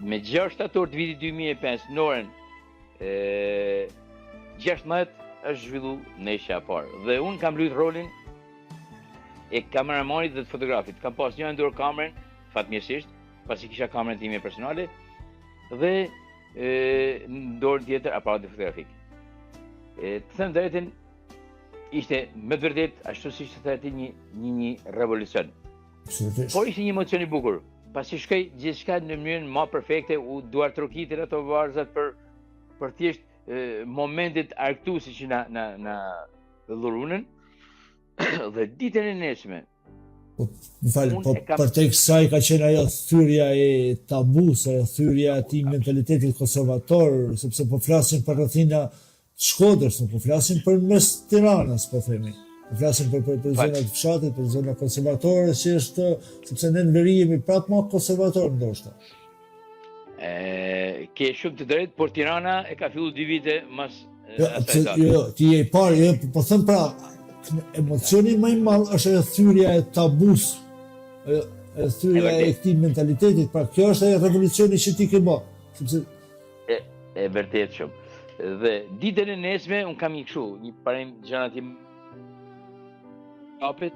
S3: Me 6 shtator të vitit 2005, në orën 16 është zhvillu ndeshja e parë. Dhe unë kam luajtur rolin e kameramanit dhe të fotografit. Kam pas një ndër kamerën, fatmirësisht, pasi kisha kamerën time personale, dhe në dorën tjetër aparatin fotografik. Të them drejtën, ishte me të vërtet ashtu siç thotë një revolucion. Por ishte një emocion i bukur. Pasi shkoi gjithçka në mënyrën më perfekte, u duar trokitin ato varzat për thjesht momentet argëtuesi që na dhurunën. Dhe ditën e nesme.
S2: Për tek kësaj ka qenë ajo thyrja e tabus, ajo thyrja e atij mentalitetit konservator, sepse po flasim për rrethina Shkodrës, po flasim për mes Tiranës, po themi. Po flasim për zonat e fshatit, për zona konservatore, që është, sepse ne në veri jemi prapë më konservator ndoshta.
S3: Ke shumë të drejtë, por Tirana e ka filluar 2 vite mas asaj date.
S2: Jo, ti je i parë, po them pra, emocioni më i madh është ajo thyrja e tabus, ajo thyrja e këtij mentalitetit, pra kjo është ajo revolucioni që ti ke bë, sepse
S3: e vërtet shumë. Dhe ditën e nesme unë kam një parim gjërat i kapet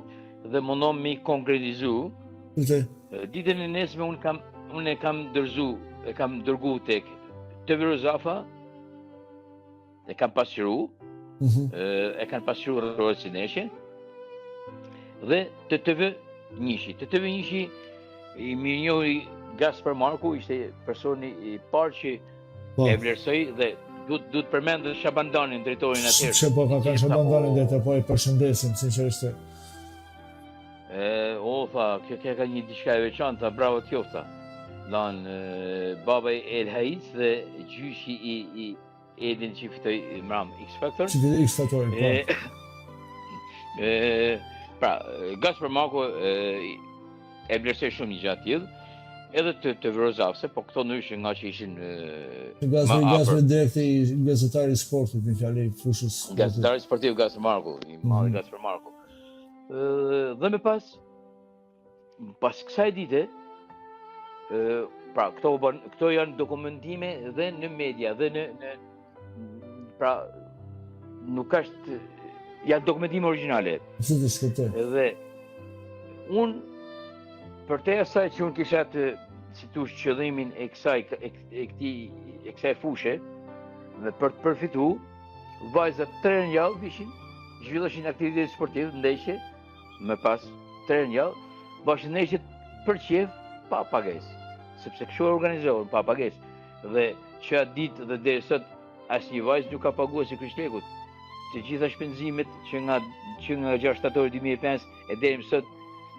S3: dhe mundom me konkretizu. Ditën e nesme unë e kam dërgu tek Tevero Zafa, e kam pasqyru, e kanë pasqyruar rrugët si neshe, dhe TTV Nishi. TTV Nishi, i mirënjohuri Gaspar Marku, ishte personi i parë që
S2: Po.
S3: e vlerësoi dhe duhet përmend Shabandanin, drejtorin atëherë.
S2: Po, ka Shabandanin dhe të po e përshëndesim, sinqerisht.
S3: Kjo ka një diçka e veçantë, tha, bravo t'jofta. Lan baba El Haiz dhe gjyshi i Edin që fitoi mram X Factor.
S2: X Factor, po.
S3: Pra, Gaspar Marku e vlerësoi shumë një gjatë tillë, edhe të Vrozavse, po këto ndryshe nga që ishin
S2: Gaspar direkti i gazetari i sportit, në fjali fushës.
S3: Gazetari sportiv Gaspar Marku, i madh Gaspar Marku. Dhe me pas kësaj dite, pra këto janë dokumentime dhe në media dhe pra nuk është, janë dokumentime origjinale. Dhe unë për te asaj që unë kisha si tush qëllimin e kësaj fushe dhe për të përfitu, vajzat 3 herë javë vishin, zhvilloshin aktivitet sportiv, ndeshje, me pas 3 herë javë, bashkë ndeshje për qef pa pagesë, sepse kështu e organizohen pa pagesë. Dhe që atë ditë dhe deri sot asnjë vajzë nuk ka paguar si Krishtlekut. Të gjitha shpenzimet që nga 6 shtatori 2005 e deri më sot,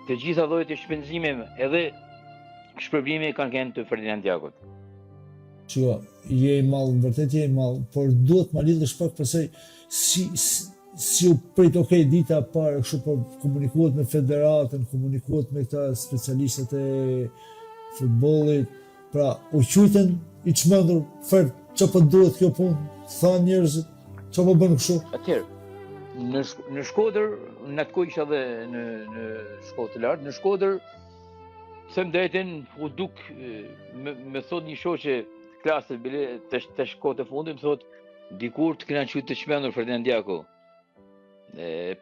S3: të gjitha llojet e shpenzimeve edhe shpërblimi kanë qenë të Ferdinand Jakut.
S2: Shiko, je i mall, vërtet je i mall, por duhet ma lidhësh pak pësej si u prit dita parë, kështu po komunikohet me federatën, komunikohet me këta specialistët e futbollit, pra u qujten i çmendur, fert, çfarë po duhet kjo punë, thanë njerëzit, çfarë po bën kështu?
S3: Atëherë, në Shkodër, në atë kohë isha dhe në shkollë të lartë, në Shkodër, them drejtën, u duk, me thot një shoqe klasë të shkollë të fundit, më thot, dikur të kena qytë të çmendur Ferdinand Jaku.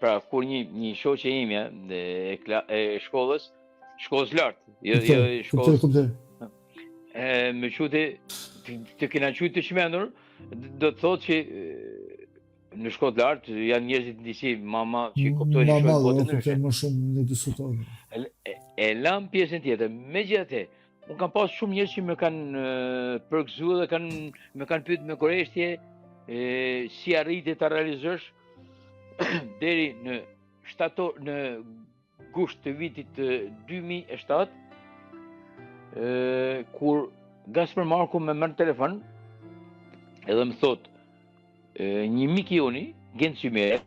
S3: Pra, kur një shoqe imja e shkollës lartë, jo shkollës, me qute të kena qytë të çmendur, do të thot që në shkollë lartë janë njerëzit ndisi mama që kuptojnë shumë botë ndryshe.
S2: Më shumë në diskuton.
S3: E lam pjesën tjetër. Megjithatë, unë kam pas shumë njerëz që më kanë përgëzuar dhe më kanë pyetur me koreshtje si arriti ta realizosh deri në gusht të vitit 2007, kur Gaspar Marku më merr në telefon edhe më thot, një mik i uni, Genci Mere,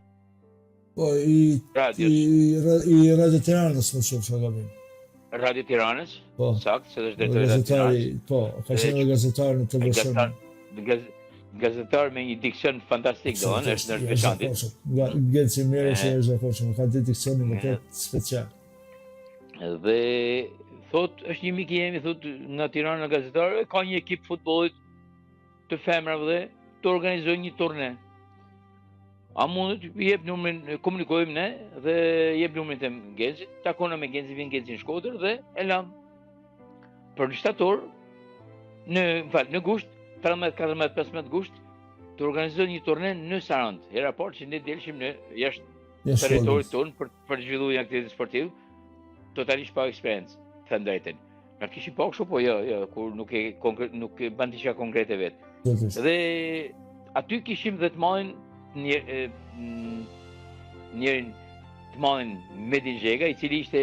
S2: po, i Radio Tiranës, më shumë shagabim.
S3: Radio Tiranës, sakt, se është drejtori
S2: Radio Tiranës. Po, ka qenë edhe gazetar në të vëshën.
S3: Gazetar me një diksion fantastik, do në është në veçantit.
S2: Genci Mere që është zakonshëm, ka një diksion në vërtet special.
S3: Dhe thot, është një mik i jemi, thot, nga Tirana në gazetarë, ka një ekip futbollit të femrave dhe të organizojnë një turne. A mundet, jep numrin, komunikojmë ne dhe jep numrin të Genzit, takona me Genzit, vjen Genzit në Shkodër dhe e lam. Për në shtator, në gusht, 13-14-15 gusht, të organizojnë një turne në Sarand. Hera parë që ne delshim në jashtë territorit tonë për të zhvilluar një aktivitet sportiv, totalisht pa eksperiencë, thënë drejtën. Na kishim pa kështu, po jo, kur nuk e ban diçka konkrete vetë. Dhe aty kishim dhe të marrin njërin të marrin Medin Zhega, i cili ishte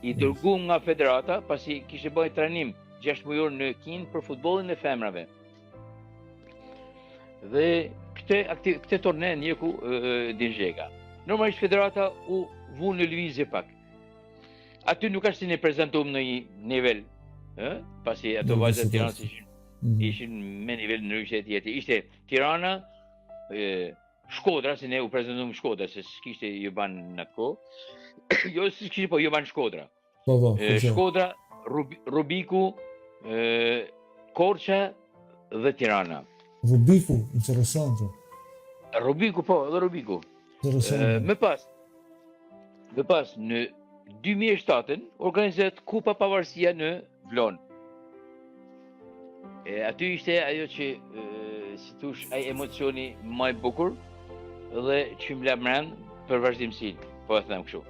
S3: i dërguar nga federata, pasi kishte bërë trajnim 6 mujor në Kin për futbollin e femrave. Dhe këtë turne ndjeku Din Zhega. Normalisht federata u vu në lëvizje pak. Aty nuk është si ne prezantuam në një nivel, pasi ato vajzat Tiranës ishin me nivel ndryshe tjetër. Ishte Tirana, Shkodra, si ne u prezantuam Shkodra, se s'kishte Juban në atë kohë. Jo s'kishte, po Juban Shkodra. Shkodra, Rubiku, Korça dhe Tirana.
S2: Rubiku, interesante.
S3: Rubiku, po, edhe Rubiku. Me pas, në 2007 organizohet Kupa Pavarësia në Vlon. Aty ishte ajo që, si thush, ai emocioni më i bukur, dhe që më lamran për vazhdimsinë, po e them kështu.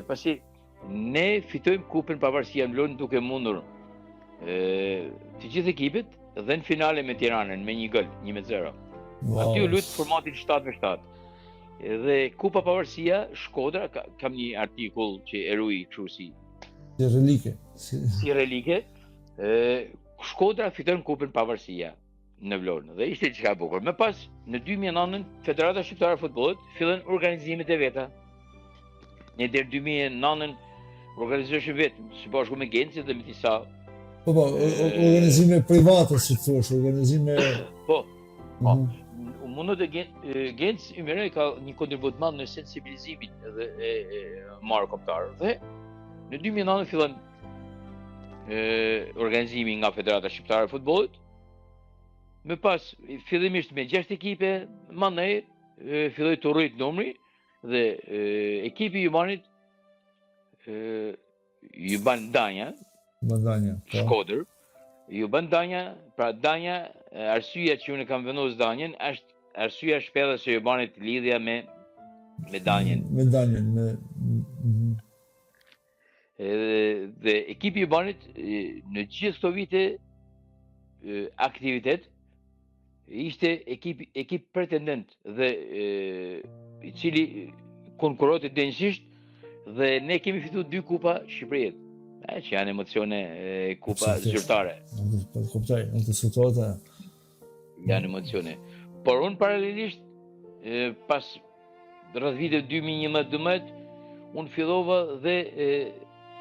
S3: Pasi ne fitojmë kupën pavarësia në lojën duke mundur të gjithë ekipet dhe në finale me Tiranën me 1 gol, 1-0. Aty u lut formatin 7-7. Dhe Kupa Pavarësia, Shkodra, kam një artikull që e ruaj kështu si
S2: relike.
S3: Si relike. Shkodra fiton Kupën Pavarësia në Vlorë dhe ishte diçka e bukur. Më pas në 2009 Federata Shqiptare e Futbollit fillon organizimet e veta. Ne deri 2009 organizoheshin vetëm së bashku me Gencin dhe me disa
S2: organizime private, si thua, organizime.
S3: Po. Mundet e Genc Ymërej ka një kontribut madh në sensibilizimin e marrë kombëtar. Dhe në 2009 fillon organizimi nga Federata Shqiptare e Futbollit. Më pas fillimisht me 6 ekipe, mandej filloi të rrit numri dhe ekipi ju ban Danja, Shkodër, ju ban Danja, pra Danja, arsyeja që unë kam vendosur Danjen është arsyeja shpellë se ju banit lidhja me Danjen.
S2: Me Danjen,
S3: dhe ekipi ju banit në gjithë këto vite aktivitet ishte ekip pretendent dhe i cili konkurrote denjësisht dhe ne kemi fituar 2 kupa Shqipërisë. Që janë emocione kupa zyrtare.
S2: Kuptoj, në të situata.
S3: Janë emocione. Por unë paralelisht, pas rreth vitit 2011-12, unë fillova dhe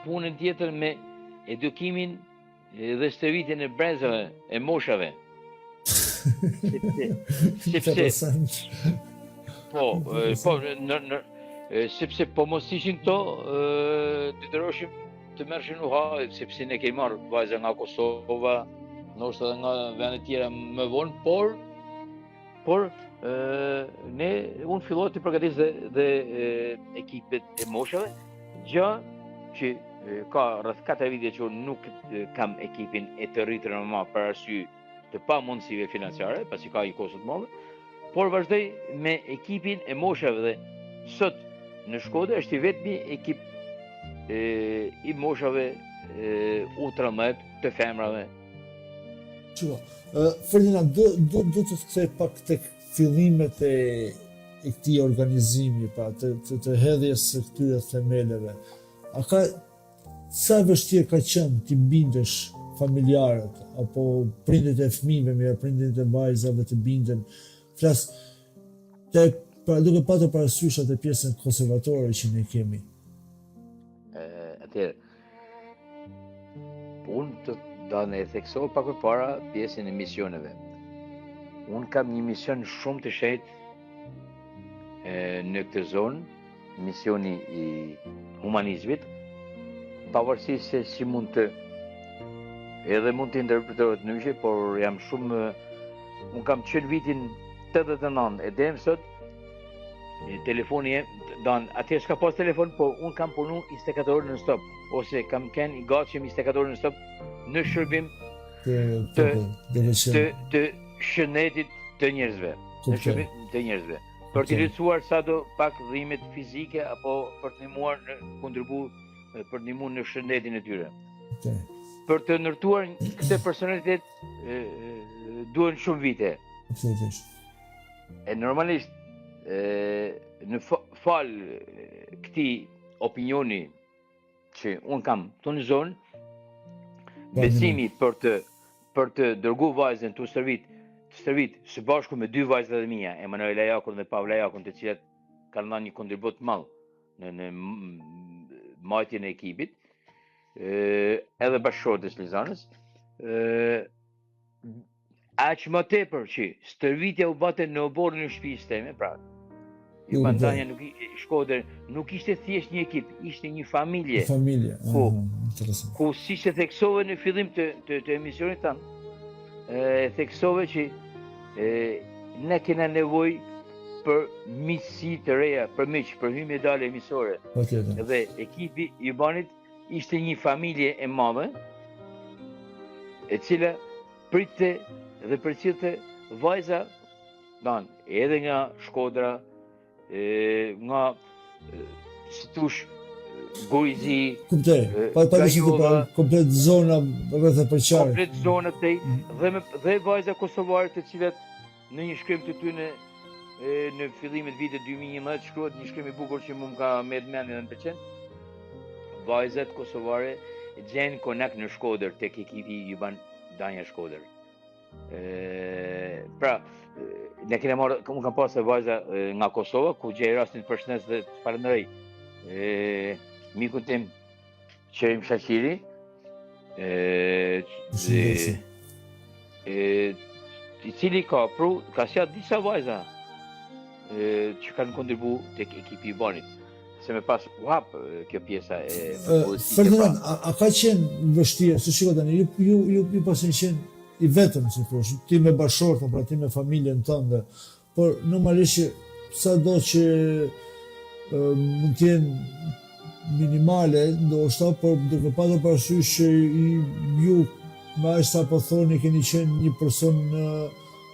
S3: punën tjetër me edukimin dhe stërvitjen e brezave, e moshave. Sepse po mos ishin këto, detyroheshim të merrshin u ha, sepse ne kemi marrë vajza nga Kosova, ndoshta edhe nga vende tjera më vonë, por unë fillova të përgatis dhe ekipet e moshave, gjë që ka rreth 4 vite që unë nuk kam ekipin e të rritur më për arsye të pa mundësive financiare, pasi ka një kosto të madhe, por vazhdoj me ekipin e moshave dhe sot në Shkodër është i vetmi ekip i moshave U13 të femrave.
S2: Ferdinand, do të kthej pak tek fillimet e këtij organizimi, pra të hedhjes së këtyre themeleve. A ka sa vështirë ka qenë ti bindesh familjarët apo prindërit e fëmijëve, mirë, prindërit e vajzave të binden? Flas pra duke patur parasysh atë pjesën konservatore që ne kemi.
S3: Unë të da në theksoj pak për para pjesën e misioneve. Unë kam një mision shumë të shenjtë në këtë zonë, misioni i humanizmit, pavarësisht se si mund të interpretohet në ndryshe, por jam shumë, unë kam qenë vitin 89 e deri sot, telefoni atje s'ka pas telefon, po unë kam punu 24 orë në stop, ose kam qenë i gatshëm 24 orë në stop në shërbim të shëndetit të njerëzve, në shërbim të njerëzve, për të lehtësuar sado pak dhimbjet fizike apo për të ndihmuar në shëndetin e tyre. Për të ndërtuar këtë personalitet duhen shumë vite. E normalisht në fal këtij opinioni që unë kam këtu në zonë, besimi për të dërguar vajzën të stërvit së bashku me 2 vajzat e mia, Emanuela Jakun dhe Pavla Jakun, të cilat kanë dhënë një kontribut të madh në mbajtjen e ekipit, edhe bashkëshortes Lizanës, aq më tepër që stërvitja u bate në oborrin e shtëpisë time, pra Bandanja Shkodër nuk ishte thjesht një ekip, ishte një familje. Ku si se theksove në fillim të emisionit tanë, theksove që ne kena nevojë për miqësi të reja, për miq, për hyrje dalë emisore. Dhe ekipi i banit ishte një familje e madhe, e cila pritte dhe përcjellte vajza edhe nga Shkodra, nga si tush Gojzi,
S2: Kuptoj.
S3: Gajova,
S2: Komplet zona rreth e përqarit.
S3: komplet zonat tej dhe vajza kosovare të cilat në një shkrim të tyre në fillimin e vitit 2011 shkruhet një shkrim i bukur që më ka merr mendjen dhe më pëlqen. Vajzat kosovare gjenë konak në Shkodër tek ekipi Juban Danja Shkodër. Pra, ne kena marrë, unë kam pasur vajza nga Kosova, ku gjej rastin të përshëndes dhe të falenderoj mikun tim Qerim Shaqiri, i cili ka sjell disa vajza që kanë kontribu tek ekipi i Banit. Se me pas u hap kjo pjesa e futbollit.
S2: Ferdinand, a ka qenë vështirë, se shiko tani, ju pasin qenë i vetëm, si thosh, ti me bashortën, pra ti me familjen tënde, por normalisht sado që mund të jenë minimale, ndoshta, por duke patur parasysh që ju me aq sa po thoni keni qenë një person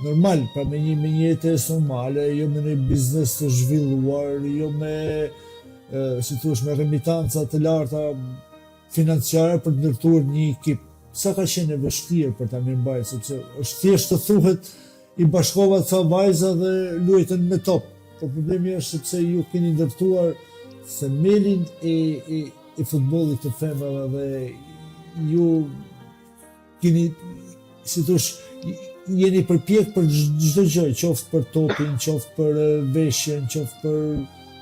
S2: normal, pra me një jetesë normale, jo me një biznes të zhvilluar, jo me si thush me remitanca të larta financiare për të ndërtuar një ekip. Sa ka qenë e vështirë për ta mirëmbajtur, sepse është thjesht të thuhet i bashkova ca vajza dhe luajtën me top. Por problemi është sepse ju keni ndërtuar themelin e futbollit të femrave dhe ju keni, si thush, jeni përpjek për çdo gjë, qoftë për topin, qoftë për veshjen, qoftë për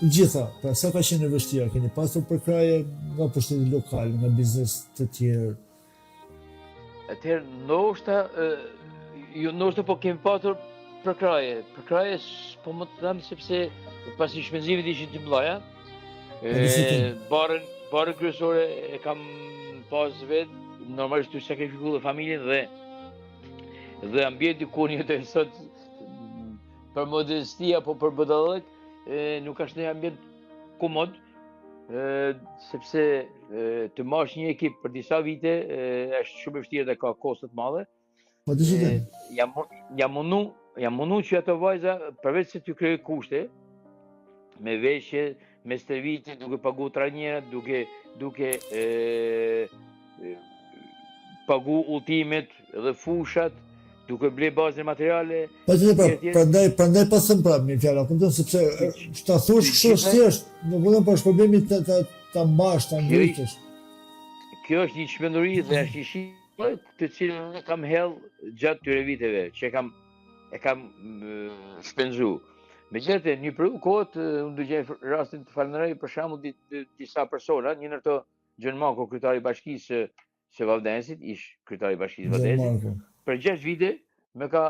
S2: gjitha. Pra sa ka qenë e vështirë, keni pasur përkraje nga pushteti lokal, nga biznes të tjerë?
S3: Atëherë, ndoshta po kemi patur përkraje. Përkraje po më të them sepse pasi shpenzimet ishin të mëdha, barën kryesore e kam pas vetë, normalisht të sakrifikuar dhe familjen dhe ambienti ku unë jetoj sot për modesti apo për budallëk, nuk është një ambient komod, sepse të marrësh një ekip për disa vite është shumë e vështirë dhe ka koste të mëdha.
S2: Po dëshoj.
S3: Jam mundu që ato vajza, përveç se të krijoj kushte me veshje, me stërvitje, duke pagu trajnerët, duke pagu udhëtimet dhe fushat, duke ble bazën materiale.
S2: Prandaj pasëm prapë një fjallë, kupton sepse ta thush kështu është thjesht, nuk vetëm për problemin ta mbash, ta ngritësh.
S3: Kjo është një çmenduri dhe është një shije të cilën unë kam hell gjatë këtyre viteve që e kam shpenzu. Megjithatë, një periudhë kohët unë do gjej rastin të falenderoj për shembull disa persona, një ndër to Gjon Mako, kryetari i bashkisë së Valldensit, ish kryetari i bashkisë Valldensit. Për 6 vite me ka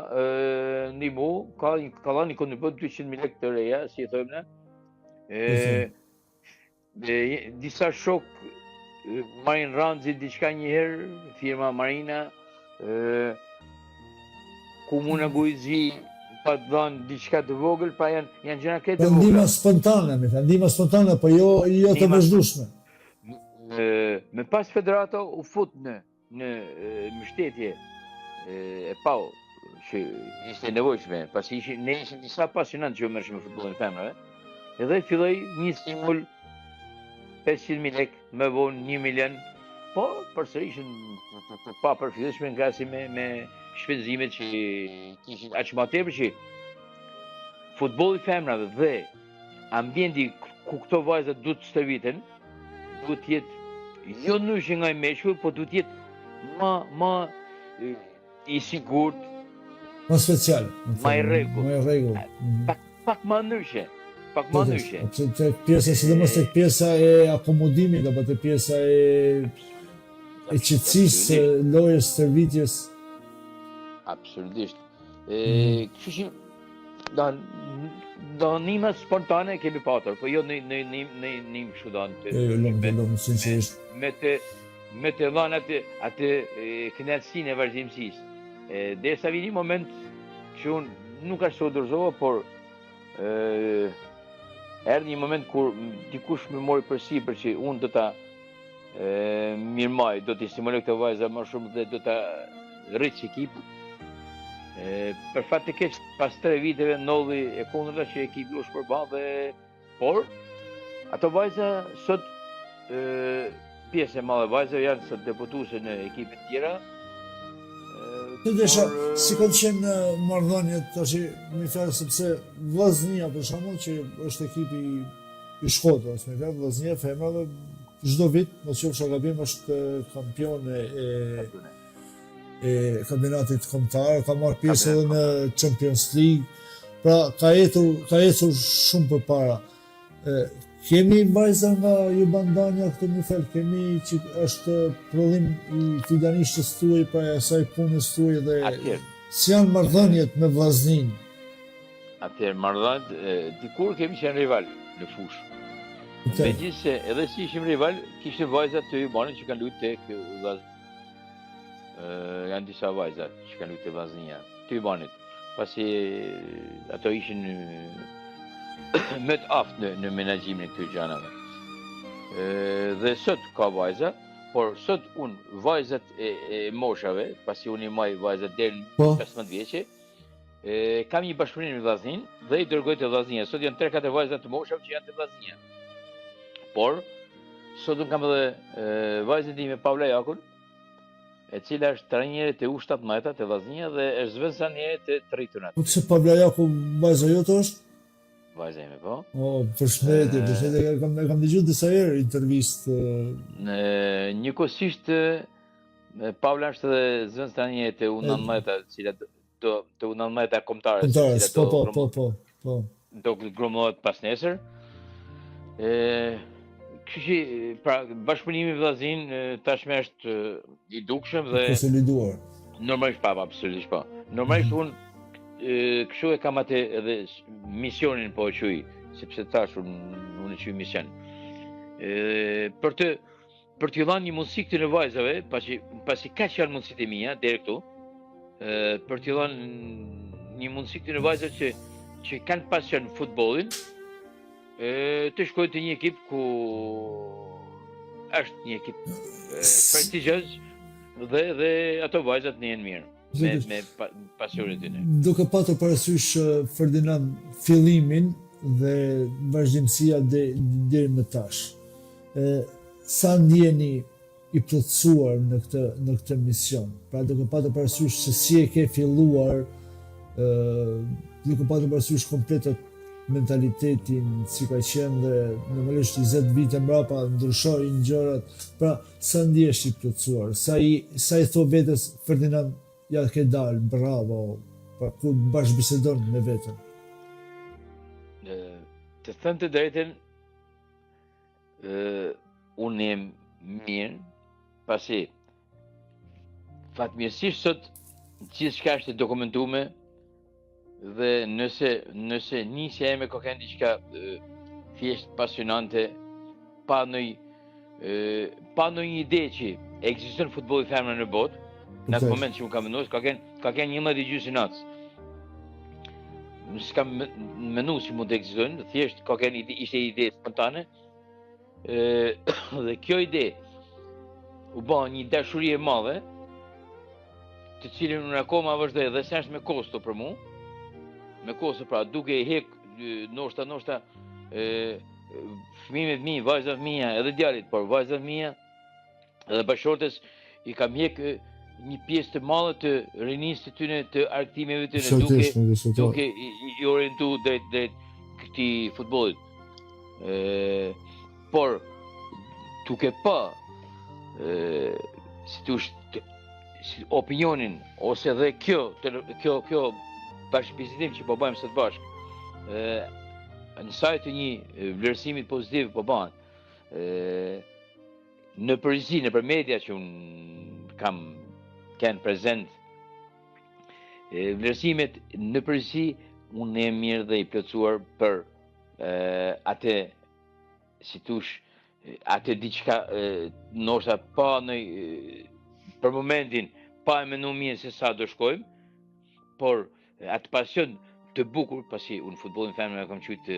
S3: ndihmu, ka dhënë një kontribut 200.000 lekë të reja, si e thojmë ne. Disa shok Marin Ranzi diçka një herë, firma Marina, Komuna Gojzi pa të dhënë diçka të vogël, pa janë gjëra këtë të vogla.
S2: Ndihma spontane, po jo të vazhdueshme.
S3: Me pas federata u fut në mbështetje e pau që ishte nevojshme, pasi ne ishim disa pasionantë që merreshim me futbollin e femrave, edhe filloi një stimul 500.000 lekë, më vonë 1 milion, po përsërishin të pa përfitueshme nga si me shpenzimet që kishin aq më tepër që futbolli i femrave dhe ambienti ku këto vajza duhet të stërviten, duhet të jetë jo nëse nga i meshkull, po duhet të jetë më i sigurt,
S2: më special,
S3: më i rregull. Pak më ndryshe.
S2: Pjesa, sidomos tek pjesa e akomodimit, apo tek pjesa e qetësisë, lojës, stërvitjes.
S3: Absolutisht. Kështu që dënime spontane kemi patur, po jo në kështu
S2: sinqerisht.
S3: Me të dhënë atë kënaqësinë e vazhdimësisë. Derisa vini moment që unë nuk ashtu dorëzova, por erdhi një moment kur dikush më mori përsipër që unë do ta mirëmaj, do t'i stimuloj këtë vajza më shumë dhe do ta rrit ekip. Për fat të keq pas 3 viteve ndodhi e kundërta që ekipi u shpërball por ato vajza sot pjesë e madhe vajzave janë sot debutuese në ekipe të tjera.
S2: Të desha, si kanë qenë marrëdhëniet tash më fjalë sepse Vllaznia për shembull që është ekipi i Shkodrës, më fjalë Vllaznia femrave çdo vit, mos qofsha gabim, është kampion e kampionatit kombëtar, ka marrë pjesë edhe në Champions League. Pra ka ecur shumë përpara. Kemi vajza nga Jubandania këtë më fal, kemi që është prodhim i fidanishtes tuaj, pra asaj punës tuaj dhe si janë marrëdhëniet me Vllaznin.
S3: Atëherë marrëdhëniet dikur kemi qenë rival në fushë. Megjithëse edhe si ishim rival, kishte vajza të Jubanit që kanë luajtur tek Vllaznia. Janë disa vajza që kanë luajtur te Vllaznia, të Jubanit. Pasi ato ishin më të aftë në menaxhimin e këtyre gjërave. Dhe sot ka vajza, por sot vajzat e moshave, pasi unë i maj vajzat deri në 15 vjeçe, kam një bashkëpunim me Vllaznin dhe i dërgoj te Vllaznia. Sot janë 3-4 vajza të moshave që janë te Vllaznia. Por sot unë kam edhe vajzën time Paula Jakun, e cila është trajnere të U17 të Vllaznia dhe është zëvendësaniere të Tritonat.
S2: Po pse Paula Jakun vajza jote është?
S3: Vajza ime, po.
S2: Përshëndetje, kam dëgjuar disa herë intervistë.
S3: Njëkohësisht Paula është edhe zëvendësaniere të U19, cila të U19 kombëtare,
S2: po.
S3: Do grumullohet pas nesër. Kështu pra bashkëpunimi me Vllaznin tashmë është i dukshëm dhe
S2: konsoliduar.
S3: Normalisht absolutisht po. Normalisht unë kështu e kam atë edhe misionin po e quaj, sepse tash unë e quaj mision. Për t'ju dhënë një mundësi këtyre vajzave, pasi kaq janë mundësitë e mia deri këtu, për t'ju dhënë një mundësi këtyre vajzave që kanë pasion futbollin, të shkojnë të një ekip ku është një ekip prestigjioz dhe ato vajzat në jenë mirë me pasionin e tyre.
S2: Duke patur parasysh Ferdinand fillimin dhe vazhdimësia deri më tash. Sa ndjeni i plotësuar në këtë mision? Pra duke patur parasysh se si e ke filluar, duke patur parasysh kompletet mentalitetin si ka qenë dhe normalisht 20 vite mbrapa ndryshojnë gjërat. Pra sa ndjesh i plotësuar? Sa i thon vetes Ferdinand ja ke dal, bravo, pra ku bashkëbisedon me veten?
S3: Të them të drejtën, unë jam mirë, pasi fatmirësisht sot gjithçka është e dokumentuar. Dhe nëse nisja ime ka qenë diçka thjesht pasionante, pa ndonjë ide që ekziston futbolli femror në botë, në atë moment që unë kam menduar, ka qenë 11:30 natës. Nuk kam menduar se mund të ekzistojnë, thjesht ka qenë ishte ide spontane. Dhe kjo ide u bë një dashuri e madhe, të cilën unë akoma vazhdoj dhe sa është me kosto për mua. Me kosto, pra duke i hek ndoshta fëmijët mi, vajzat mia, edhe djalit, por vajzat mia edhe bashortes i kam hek një pjesë të madhe të rinisë të tyre, të arktimeve të tyre, duke i orientu drejt këtij futbollit. Por duke pa opinionin ose dhe kjo bashkëbisedim që po bëjmë sot bashkë, në sajt të një vlerësimit pozitiv po bëhen, në përgjithësi, në për media që unë kam kënë prezent, vlerësimet në përgjithësi, unë e mirë dhe i plotësuar për atë, si tush, atë diçka, ndoshta pa për momentin, pa e menu mirë se sa do shkojmë, por atë pasion të bukur, pasi unë futbollin femror e kam qujtë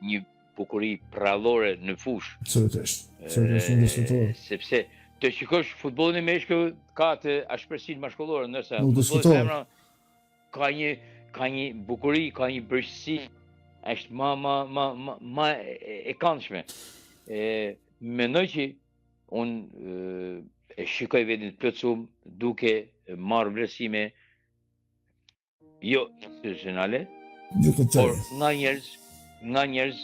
S3: një bukuri prallore në fushë.
S2: Absolutisht.
S3: Sepse të shikosh futbollin e meshkujve ka atë ashpërsinë mashkullore, ndërsa
S2: futbollin femror
S3: ka një bukuri, ka një bërgjësi, është ma e këndshme. Mendoj që unë e shikoj vetin të plotësuar duke marrë vlerësime jo institucionale, por nga njerëz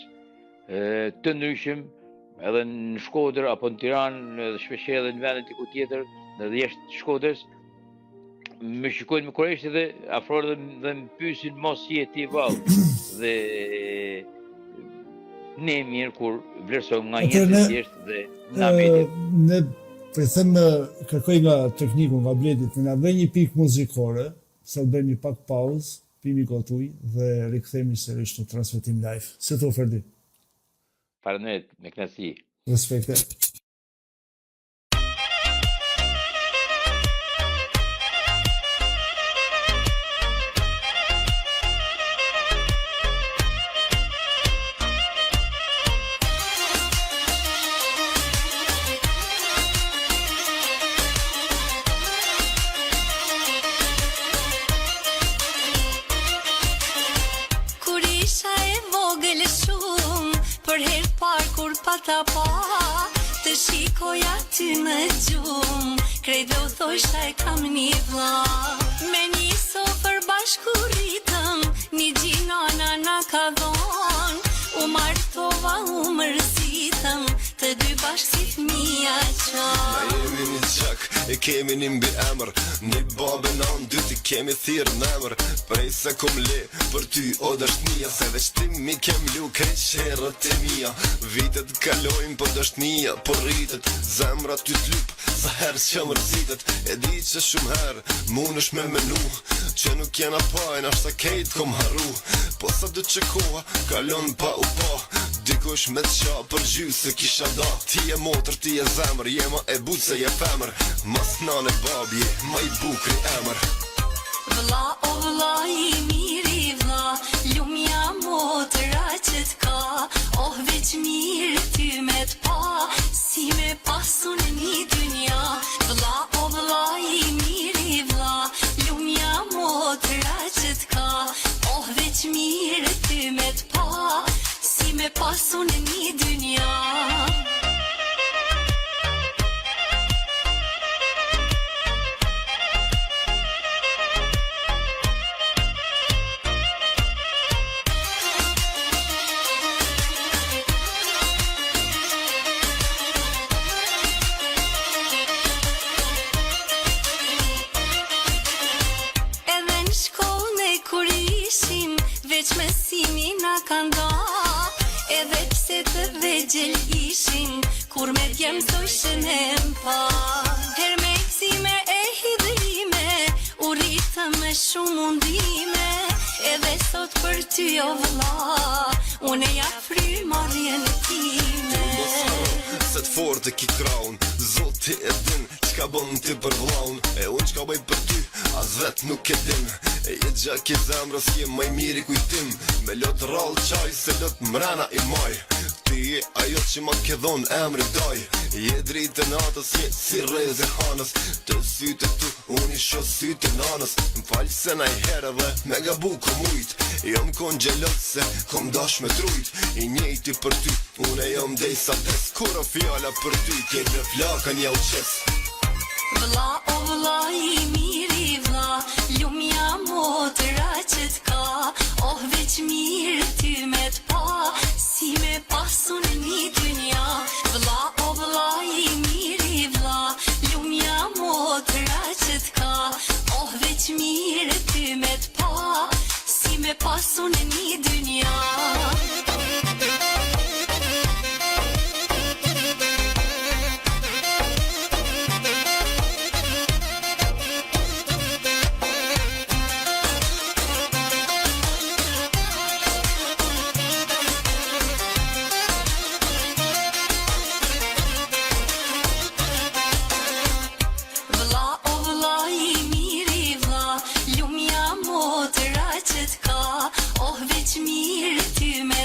S3: të ndryshëm, edhe në Shkodër apo në Tiranë, edhe shpesh edhe në vende diku tjetër, edhe jashtë Shkodrës, më shikojnë me korrektë dhe afrohen dhe më pyesin mos je ti vallë. Dhe ne mirë kur vlerësojmë nga njerëz të thjeshtë dhe na vetë.
S2: Ne them kërkoj nga tekniku, nga Bledi, të na bëj një pikë muzikore, sa të bëjmë një pak pauzë, pimi gotë ujë dhe rikthehemi sërish në transmetim live. Si të Ferdi?
S3: Faleminderit, me kënaqësi.
S2: Respekte.
S4: Pata pa, të shikoj aty në gjumë, krejt do thoshta e kam një vlla. Me një sofër bashku rritëm, një gjinana na ka dhonë, u martova u mërzitëm, të dy bashkë si fëmija qanë.
S5: Na jemi një qak, e kemi një mbi emër, një babë në dy ti kemi thirë në emër, prej se kom le për ty o dështnia, se dhe shtimi kem lu krejt sherët e mija, vitet kalojnë për dështnia, për rritet, zemra ty t'lup, sa herë që mërzitet, e di që shumë herë, mun është me menu, që nuk jena pajnë, ashta kejt kom harru, po sa dy që koha, kalon pa u pa, dikush me t'qa për gjysë se kisha da, ti e motër, ti e zemër, jema e butë se je femër, mas nane babje, ma i bukri emër.
S4: Vlla o vlla i miri vlla, lumja motëra që t'ka, oh veç mirë ty me t'pa, si me pasu në një dynja. Vlla o vlla i miri vlla, lumja motëra që t'ka, oh veç mirë ty me t'pa, si me pasu në një dynja. Veç mesimi na kanë da, edhe pse të vegjel ishin, kur me djem thoshin e mpa. Her me kësime e hidrime, u rritëm me shumë mundime, edhe sot për ty o vlla, une ja fry marrjen time.
S5: Se t'forte ki kraun, zoti e din, qka bën ti për vlaun, e unë qka bëj për ty, as vet nuk e din, e jetë gjak i zemrës jem maj miri kujtim, me lot rall qaj se lot mrena i maj, ti je ajo që ma ke dhon emri daj, je dritë natës, je si reze hanës, të syte tu, unë i sho syte nanës, m'falj se na i herë dhe me gabu kom ujt, jom kon gjelot se kom dash me trujt, i njejti për ty, unë e jom dej sa des, kura fjalla për ty, kejtë flakan ja u qes.
S4: Vlla o vlla i miri vlla, lumja motëra që t'ka, oh veç mirë ty me t'pa, si me pasu në një dynja. Vlla o vlla i miri vlla, lumja motëra që t'ka, oh veç mirë ty me t'pa, si me pasu në një dynja. Mirë ty me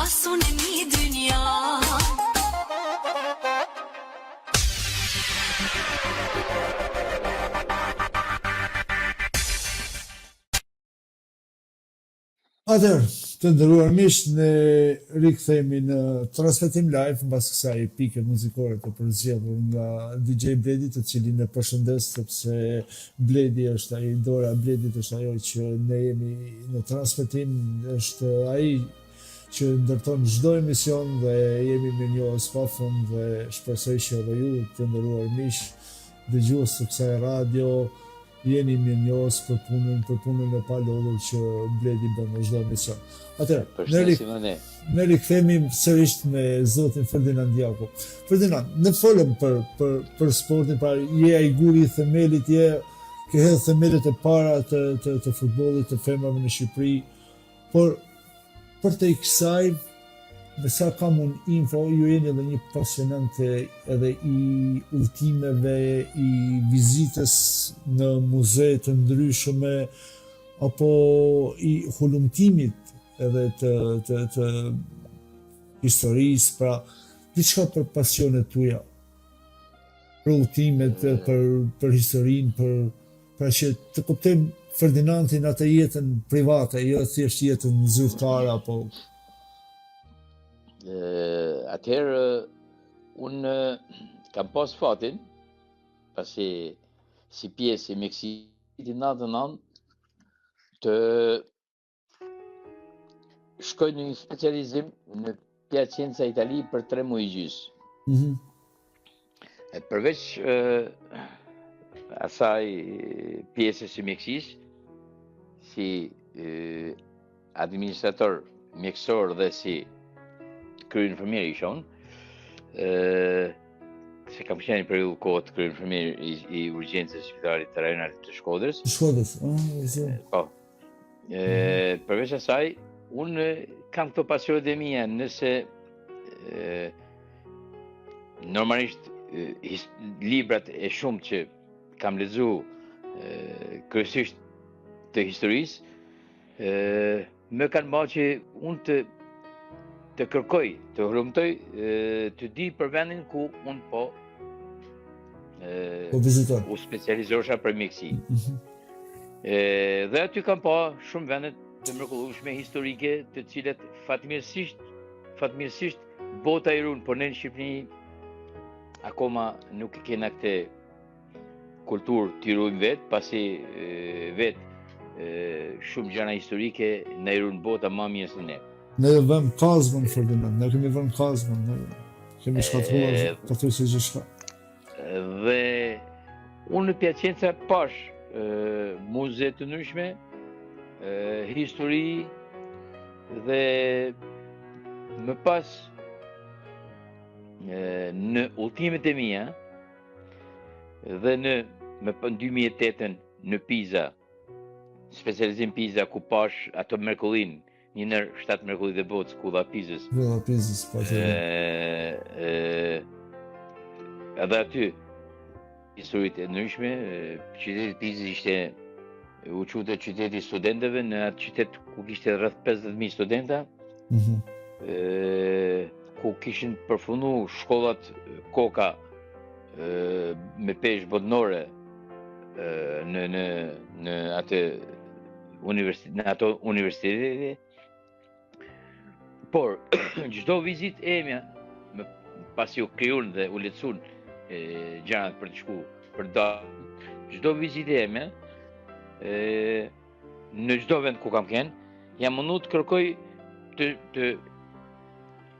S4: pasur në një dynja.
S2: Atëherë, të nderuar miq, ne rikthehemi në transmetim live mbas kësaj pike muzikore të përzgjedhur nga DJ Bledi, të cilin e përshëndes sepse Bledi është ai, dora e Bledit është ajo që ne jemi në transmetim, është ai që ndërton çdo emision dhe jemi mirënjohës pafund dhe shpresoj që edhe ju të nderuar miq, dëgjues të kësaj radio, jeni mirënjohës për punën e palodhur që Bledi bën në çdo emision. Atëherë, ne rikthehemi sërish me zotin Ferdinand Jaku. Ferdinand, ne folëm për sportin, pra je ai guri i themelit, ke hedhur themelet e para të futbollit të femrave në Shqipëri, por për te kësaj, me sa kam unë info, ju jeni edhe një pasionante edhe i udhëtimeve, i vizitës në muze të ndryshme, apo i hulumtimit edhe të historisë, pra diçka për pasionet tuaja, për udhëtimet, për historinë, pra që të kuptojmë Ferdinandin atë jetën private, jo thjesht jetën zyrtare apo.
S3: Atëherë, unë kam pas fatin, pasi si pjesë e mjekësit natën të shkoj në një specializim në Piacenza, Itali për 3 muaj gjys. Përveç asaj pjesës e mjekësisë, si administrator mjekësor dhe si krye-infermier isha unë, se kam qenë një periudhë kohë të krye-infermier i urgjencës së Spitalit Rajonal të Shkodrës. Po. Përveç asaj, unë kam këto pasionet e mia, nëse normalisht librat e shumë që kam lexuar kryesisht të historisë, më kanë bërë që unë të kërkoj, të hulumtoj, të di për vendin ku unë po u specializosha për mjekësi. Dhe aty kam pa shumë vendet të mrekullueshme historike, të cilet fatmirësisht bota i runë, por ne në Shqipëri akoma nuk e kena këtë kulturë të ruajmë vetë, pasi vetë shumë gjëra historike na i runë bota më mirë se ne.
S2: Ne vëmë kazmën, Ferdinand, ne kemi vëmë kazmën, ne kemi shkatruar këtë si gjithçka.
S3: Dhe unë në Piacenza pash muze të ndryshme, histori, dhe më pas në udhëtimet e mia dhe në 2008 në Pisa, specializim Pisa, ku pash ato mrekullinë, një nër 7 mrekullit e botës, ku dha Pizës.
S2: Po të.
S3: Edhe aty, historit e ndryshme, qyteti Pizës ishte u quajtur qyteti i studentëve, në atë qytet ku kishte rreth 50.000 studenta, ku kishin përfunduar shkollat koka me peshë botnore në atë universitete. Por, çdo vizitë e mia, pasi u krijuan dhe u lehtësuan gjanat për të shku, për dalë, çdo vizitë e mia, në çdo vend ku kam qenë, jam mundu të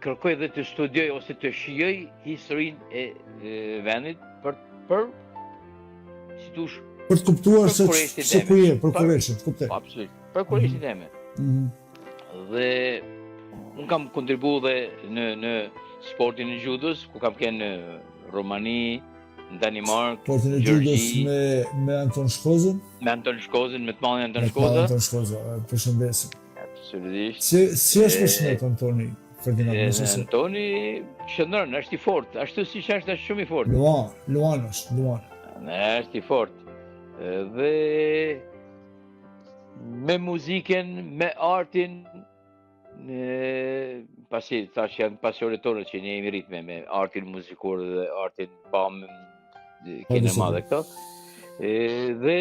S3: kërkoj dhe të studioj ose të shijoj historinë e vendit për si thosh,
S2: për të kuptuar se ku je, për kurrëshin, kuptoj.
S3: Absolutisht, për kurrëshin e me. Dhe unë kam kontribuar dhe në sportin e judos, ku kam qenë në Romani, në Danimark,
S2: sportin e judos me Anton Shkozën?
S3: Me Anton Shkozën, me të madhin Anton Shkoza.
S2: Anton Shkoza, përshëndesim.
S3: Absolutisht.
S2: Si është përshëndet Antoni, Ferdinand?
S3: Antoni shëndron, është i fortë, ashtu siç është shumë i fortë.
S2: Luan është.
S3: Është i fortë. Dhe me muzikën, me artin, Pasi thash janë pasionet tona që ne jemi rritme me artin muzikor dhe artin kinema dhe këto. Dhe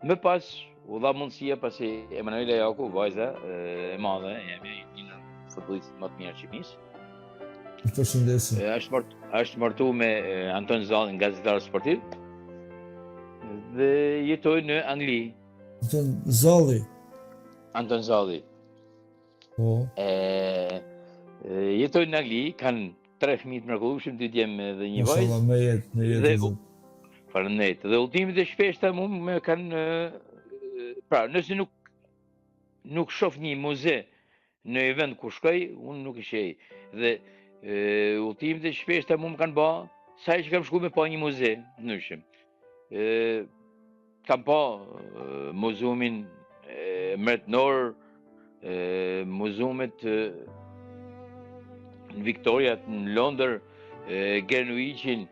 S3: më pas u dha mundësia pasi Emanuela Jaku, vajza e madhe, jemi një futbollist më të mirë qimis.
S2: Përshëndesim.
S3: Është martu me Anton Zallin, gazetar sportiv. Dhe jetoj në Angli. Anton Zalli.
S2: Po.
S3: Jetoj në Angli, kanë 3 fëmijë të mrekullueshëm, 2 djemë dhe një vajzë.
S2: Inshallah me jetë.
S3: Faleminderit. Dhe udhimit e shpeshta më kanë pra, nëse nuk shoh një muze në një vend ku shkoj, unë nuk i shej. Dhe udhimet e shpeshta më kanë bë sa që kam shkuar me pa një muze ndryshëm. Kam pa muzeumin Mretnor, muzeumet në Victoria, në Londër, Greenwichin,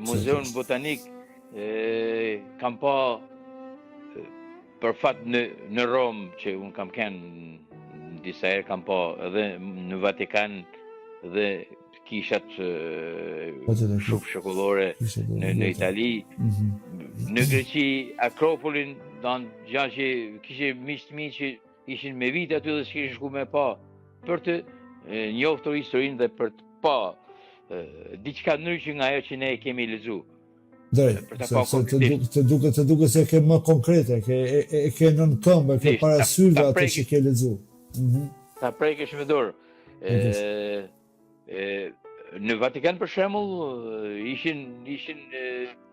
S3: muzeun botanik, kam pa për fat në Rom, që unë kam kënë disa herë kam pa edhe në Vatikan dhe kishat shokullore në Itali, në Greqi, Akropolin, gjanë që kishe miqtë që ishin me vite aty dhe s'kishin shku me pa, për të njoftur historinë dhe për të pa diçka ndryshe nga ajo që ne kemi lexuar.
S2: Të duke se ke më konkrete, e ke nën këmbë, ke parasysh atë që ke lexuar.
S3: Ta prekesh me dorë. Në Vatikan për shembull ishin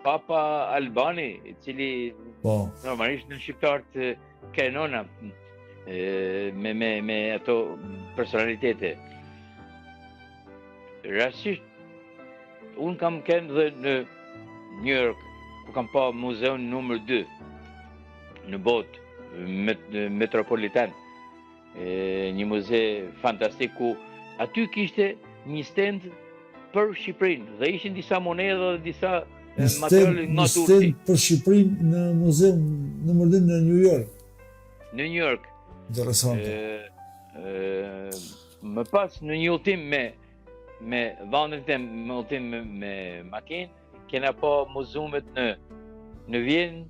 S3: Papa Albani, i cili normalisht në shqiptarët krenona me ato personalitete. Rastisht unë kam kënë dhe në New York, ku kam pa muzeun numër 2 në botë metropolitan. Një muze fantastik ku aty kishte një stand për Shqipërinë dhe ishin disa monedha dhe disa materiale nga Turqi.
S2: Një stand për Shqipërinë në muzeun numër 2 në New York.
S3: Në New York.
S2: Interesante.
S3: Më pas në një udhtim me dhënën tim, me udhtim me makinë, kena pa muzeumet në Vjenë,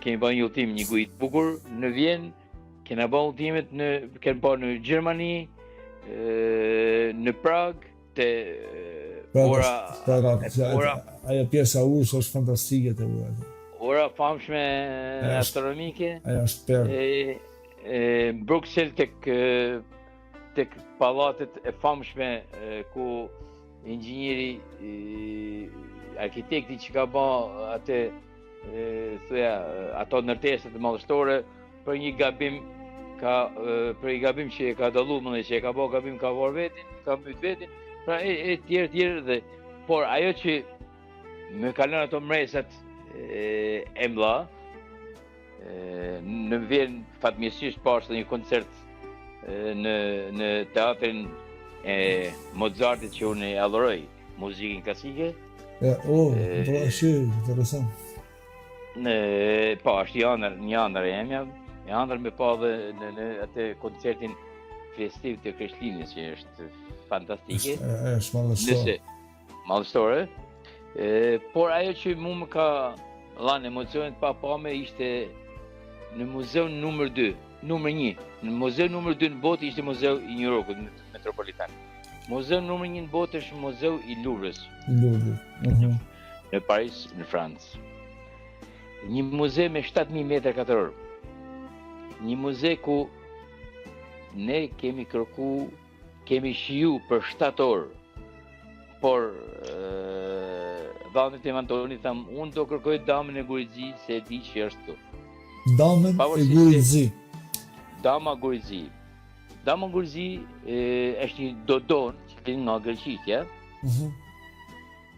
S3: kemi pa një udhtim një gujë të bukur në Vjenë, kena pa udhtimet kena pa në Gjermani, në Prag, te ora
S2: ajo pjesa urës është fantastike te ura.
S3: Ora famshme astronomike.
S2: Ajo është perë.
S3: Bruxelles tek pallatet e famshme ku inxhinieri arkitekti që ka bë atë ato ndërtesat e madhështore për një gabim që e ka dallu më dhe që e ka bë gabim ka vor vetin, ka myt vetin, pra e tjerë dhe por ajo që më ka lënë ato mresat e mdha në vjen fatmirësisht pashtë një koncert në teatrin e Mozartit që unë e adhuroj, muzikën klasike.
S2: Interesant.
S3: Po, është një ëndër e emja, e ëndër me pa dhe në atë koncertin festiv të Krishtlindjes që është fantastike.
S2: Është
S3: madhështore. Por ajo që mu më ka lanë emocionet pa pame ishte në muzeun numër 2, numër 1. Në muzeu numër 2 në botë ishte muzeu i New Yorkut metropolitan. Muzeu numër 1 në botë është muzeu i Louvres. Në Paris, në Francë. Një muze me 7.000 metra katror. Një muze ku ne kemi shiju për 7 orë. Por dhamët e Antoni tham, unë do kërkoj damën e Gurizzi se e di që është tu.
S2: Damën e Gurizzi.
S3: Dama Gurizzi. Dama Gurizzi është një dodon që nga Greqitja.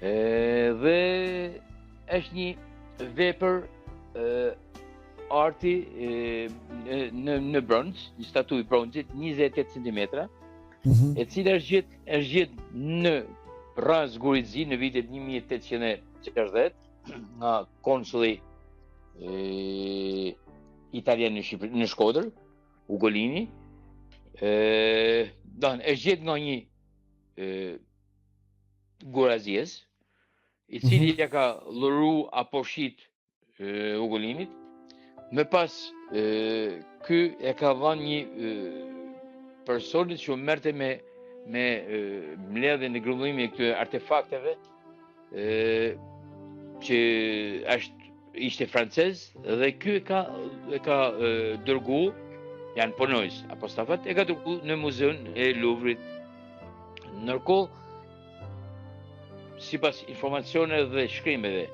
S3: Dhe është një vepër arti në bronz, një statuj bronzit 28 cm, e cila është gjetë në Ras Gurizzi në vitet 1860 nga konsulli italian në Shkodër, Ugolini, e gjet nga një gurazies, i cili ja ka lëru apo shit Ugolinit, me pas ky e ka dhënë një personit që merrte me mbledhjen e grumbullimit e këtyre artefakteve, që ishte francez dhe ky e ka dërgu, janë punojës apostafat, e ka dërgu në muzeun e Louvrit. Ndërkohë, sipas informacioneve dhe shkrimeve,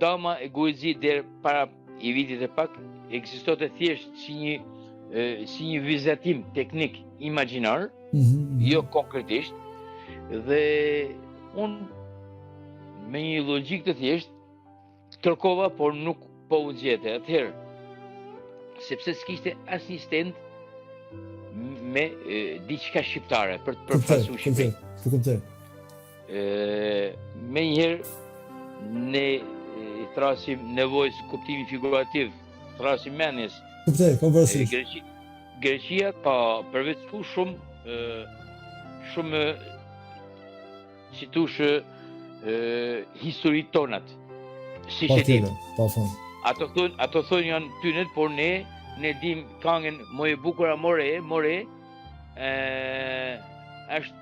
S3: dama e Guizi deri para i vitit e pak ekzistonte thjesht si një vizatim teknik imagjinar, jo konkretisht, dhe unë me një logjik të thjesht kërkova, por nuk po u gjete atëherë, sepse s'kishte asnjë stend me diçka shqiptare për të përfaqësuar Shqipërinë. Me njëherë ne thrasim nevojës kuptimi figurativ, thrasim menjes. Greqia ka përveçku shumë si tush histori tonat, si që dim. Ato thonë janë tynet, por ne dim këngën Moje bukura more, është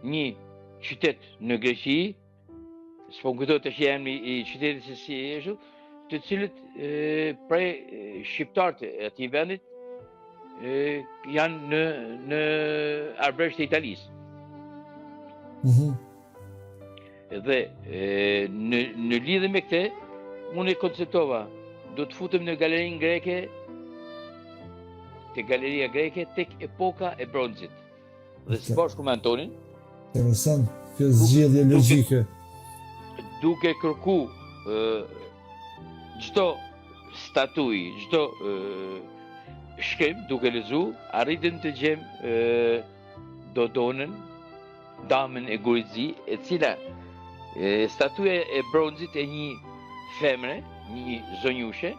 S3: një qytet në Greqi, s'po kujtoj tash emri i qytetit se si është, të cilët prej shqiptarët e atij vendit janë në arbëresht e Italisë. Dhe në lidhje me këtë, unë e konceptova, do të futem në galerinë greke, te galeria greke, tek epoka e bronzit. Dhe së bashku me Antonin,
S2: interesant, kjo zgjedhje logjike.
S3: Duke kërku çdo statuj, çdo shkrim, duke lexu, arritëm të gjem Dodonën, damën e Guizi, e cila statuja e bronzit e një femre, një zonjushe,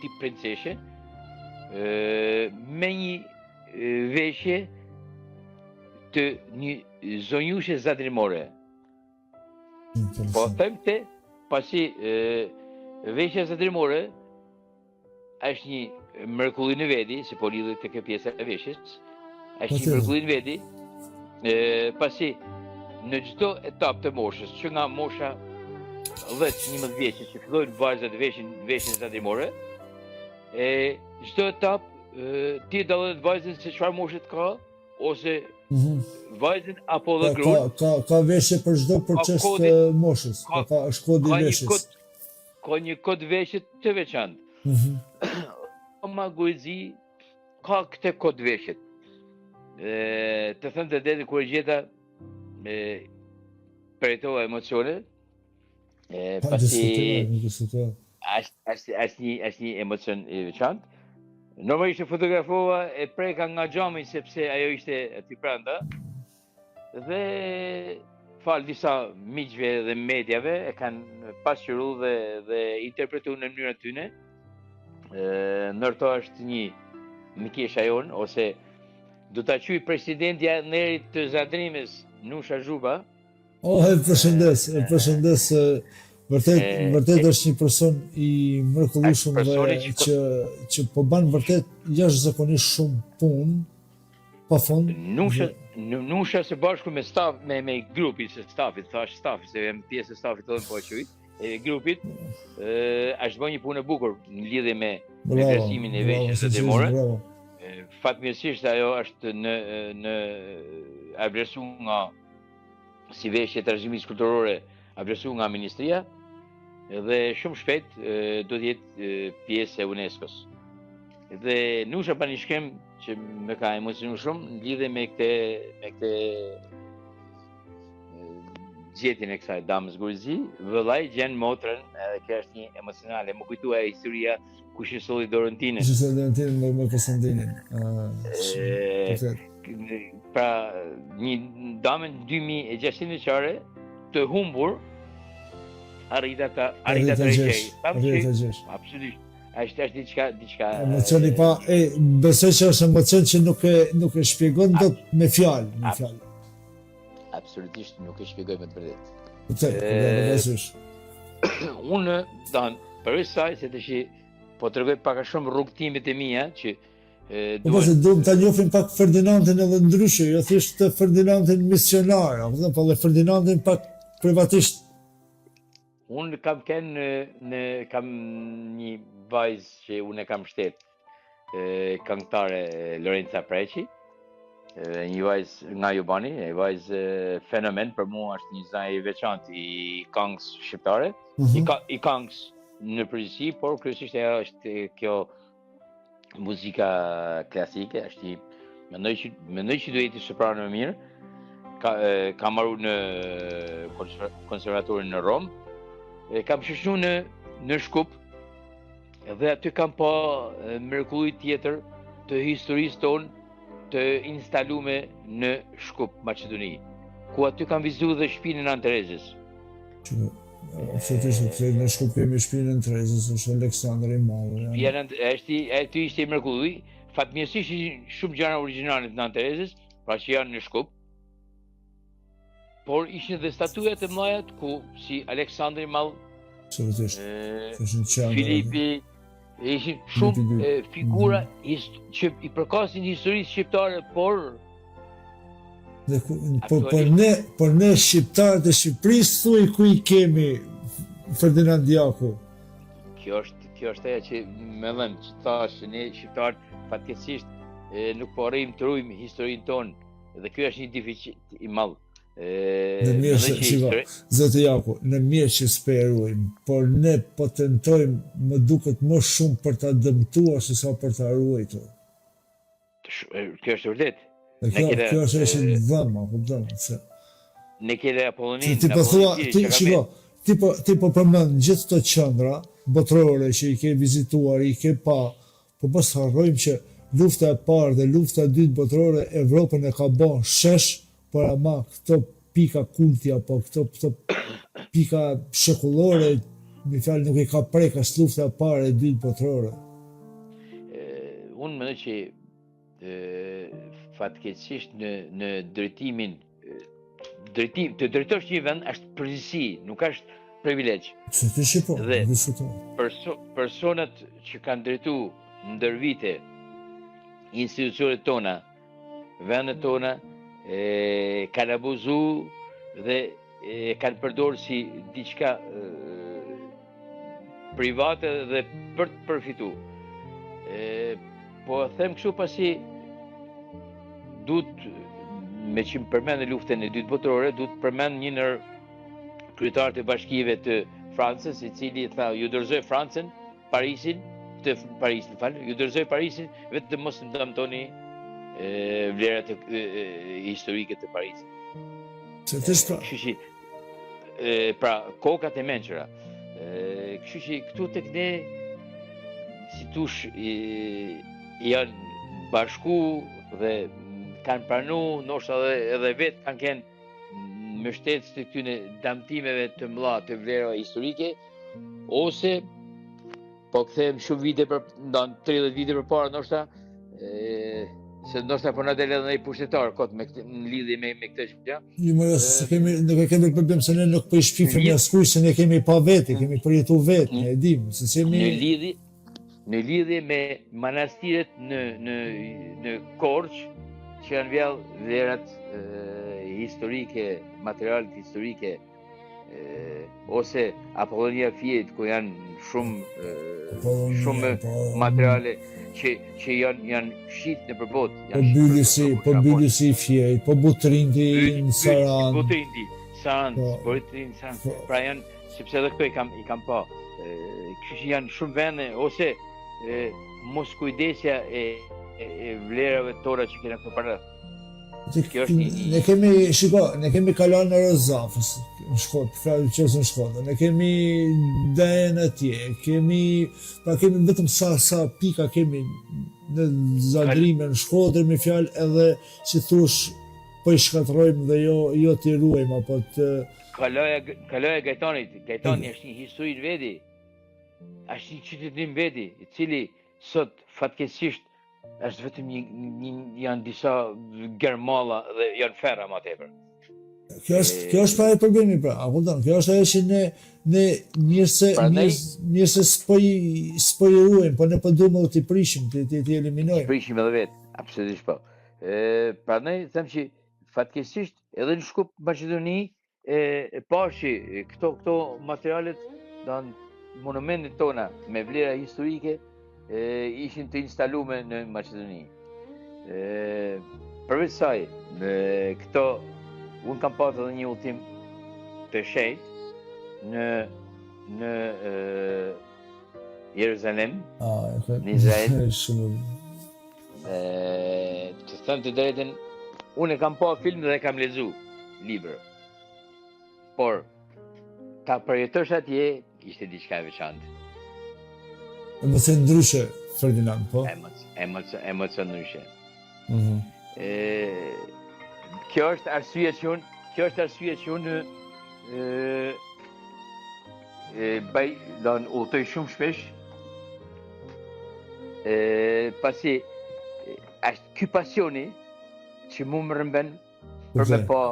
S3: tip princeshe, me një veshje të një zonjushe zadrimore. Po them te, pasi veshja zadrimore është një mrekulli në veti, se po lidhet tek pjesa e veshjes, është një mrekulli në veti, pasi në çdo etapë të moshës, që nga mosha 10-11 vjeçë që fillojnë vajzat veshin zadrimore, çdo etapë ti dallet vajzën se çfarë moshe ka, ose vajzën apo dhe gruan.
S2: Ka veshje për çdo proces të moshës, është kodi i veshjes.
S3: Ka një kod veshje të veçantë. Ama Guizi ka këtë kod veshjet. Të thënë të detin kur e gjeta, përjetova emocione, pasi është një emocion i veçantë. Normalisht e fotografova, e preka nga xhami sepse ajo ishte aty brenda, dhe fal disa miqve dhe mediave e kanë pasqyru dhe interpretu në mënyrën tyne. Ndërto është një mikesha jon, ose do ta quaj presidentja e nderit të Zadrimit, Nusha Zhuba.
S2: E përshëndes, vërtet është një person i mrekullueshëm dhe që po bën vërtet jashtëzakonisht shumë punë pafund.
S3: Nusha së bashku me staf, me grupin se stafit, thash stafi, se jam pjesë e stafit tonë po e quaj, e grupit, është bën një punë e bukur në lidhje me vlerësimin e veshjes së demore. Fatmirësisht ajo është në avlerësu nga si veshje të regjimit kulturore, avlerësu nga ministria, dhe shumë shpejt do të jetë pjesë e UNESCO-s. Dhe Nusha bën një shkem që më ka emocionu shumë në lidhje me këtë gjetjen e kësaj damës Guizi, vëllai gjen motrën, edhe kjo është një emocionale, më kujtua historia ku ishte solli dorën tine.
S2: Me Konstantinin.
S3: Pra, një damë 2600 vjeçare të humbur arrita të rejtej.
S2: Arrita të gjesh.
S3: Absolutisht. Është diçka.
S2: Emocioni pa, besoj që është emocion që nuk e shpjegon dot me fjalë.
S3: Absolutisht nuk e shpjegoj me të vërtetë.
S2: Kuptoj,
S3: Unë, përveç saj, se tash po tregoj pak a shumë rrugtimet e mia që
S2: po se duhet ta njohim pak Ferdinandin edhe ndryshe, jo thjesht të Ferdinandin misionar, po dhe Ferdinandin pak privatisht.
S3: Unë kam kam një vajzë që unë e kam shtet, këngëtare Lorenza Preçi, një vajzë nga Jubani, një vajzë fenomen, për mua është një zaj i veçantë i këngës shqiptare, i këngës në përgjithësi, por kryesisht ajo është kjo muzika klasike, është mendoj që duhet të soprano më mirë. Ka marrë në konservatorin në Rom, kam shëshnu në Shkup, dhe aty kam pa mrekulli tjetër të historisë tonë të instalume në Shkup, Maqedoni, ku aty kam vizitu dhe shtëpinë në Terezës.
S2: Absolutisht, në Shkup kemi shtëpinë në Terezës, është Aleksandri i Madh.
S3: Aty ishte mrekulli, fatmirësisht shumë gjëra origjinale në Terezës, pra që janë në Shkup. Por ishin dhe statuja të mëdha ku si Aleksandri i Madh, Filipi, ishin shumë figura që i përkasin historisë shqiptare, por
S2: ne shqiptarët e Shqipërisë thuaj ku i kemi Ferdinand Diaku.
S3: Kjo është ajo që më thënë, që thash, ne shqiptarët fatkeqësisht nuk po arrijmë të ruajmë historinë tonë, dhe ky është një deficit i madh.
S2: Zotë Jaku, në mirë që s'pe e ruajmë, por ne po tentojmë, më duket më shumë për ta dëmtuar se sa për ta ruajtur.
S3: Kjo është vërtet.
S2: Kjo është e dhëma, kupton se.
S3: Ne kemi Apollonin.
S2: Ti po përmend gjithë këto qendra botërore që i ke vizituar, i ke pa, po mos harrojmë që lufta e parë dhe lufta e dytë botërore Evropën e ka bën shesh, por ama këto pika kulti apo këto pika shekullore, me fjalë nuk i ka prek as lufta e parë e dytë botërore.
S3: Unë mendoj që fatkeqësisht në drejtimin të drejtosh një vend është përgjegjësi, nuk është privilegj. Dhe personat që kanë drejtu ndër vite institucionet tona, vendet tona, kanë abuzu dhe kanë përdorur si diçka private dhe për të përfituar. Po them kështu pasi duhet, me që më përmend luftën e dytë botërore, duhet përmend një ndër kryetarët e bashkive të Francës, i cili tha, ju dorëzoj Francën, Parisin, ju dorëzoj Parisin, vetëm mos më dëmtoni vlerat historike të Parisit. Kështu që, pra, kokat e mençura. Kështu që këtu tek ne, si tush, janë bashku dhe kanë pranu, ndoshta edhe vetë kanë kenë mbështetës të këtyne damtimeve të mëdha të vlerave historike, ose po kthehem shumë vite 30 vite përpara, ndoshta se ndoshta po na del edhe një pushtetar kot në lidhje me këtë gjë.
S2: Nuk e kemi problem se ne nuk po i shpifim askuj, se ne kemi pa vetë, kemi përjetuar vetë, ne e dim, se
S3: në lidhje me manastiret në Korçë, që janë vjellë vlerat historike, materialet historike, ose Apollonia Fiet, ku janë shumë materiale që janë shit në përbot.
S2: Po Byllisi i Fiet, po Butrindi në Saran.
S3: Butrindi, Saran, pra janë, sepse edhe këto i kam pa. Kështu që janë shumë vende, ose mos kujdesja e vlerave tona që kena përpara.
S2: Ne kemi kaluar në Rozafës, në Shkodër, fjalë qësë në Shkodër, ne kemi Dajen atje, kemi vetëm sa pika kemi në Zadrime, në Shkodër, me fjalë edhe, si thush, po i shkatrojmë dhe jo t'i ruajmë apo të
S3: Kaloja Gajtonit. Gajtoni është një histori në veti. Është një qytetim veti, i cili sot fatkeqësisht është vetëm janë disa germalla dhe janë ferra më tepër.
S2: Kjo është pra e problemi pra, a kupton? Kjo është ajo që ne mirë se s'po i ruajmë, po ne po duam t'i prishim, t'i eliminojmë.
S3: Prishim edhe vetë, absolutisht po. Prandaj them që fatkeqësisht edhe në Shkup Maqedoni pashi këto materialet dan monumentet tona me vlera historike ishin të instaluar në Maqedoni. Përveç saj, këto unë kam pasur edhe një udhtim të shenjtë në Jeruzalem, në Izrael. Të them të drejtën, unë kam pa film dhe kam lexu libër. Por ta përjetosh atje ishte diçka e veçantë.
S2: Emocion ndryshe, Ferdinand, po?
S3: Emocion ndryshe. Kjo është arsye që unë udhtoj shumë shpesh. Pasi është ky pasioni që mu më rëmben për me pa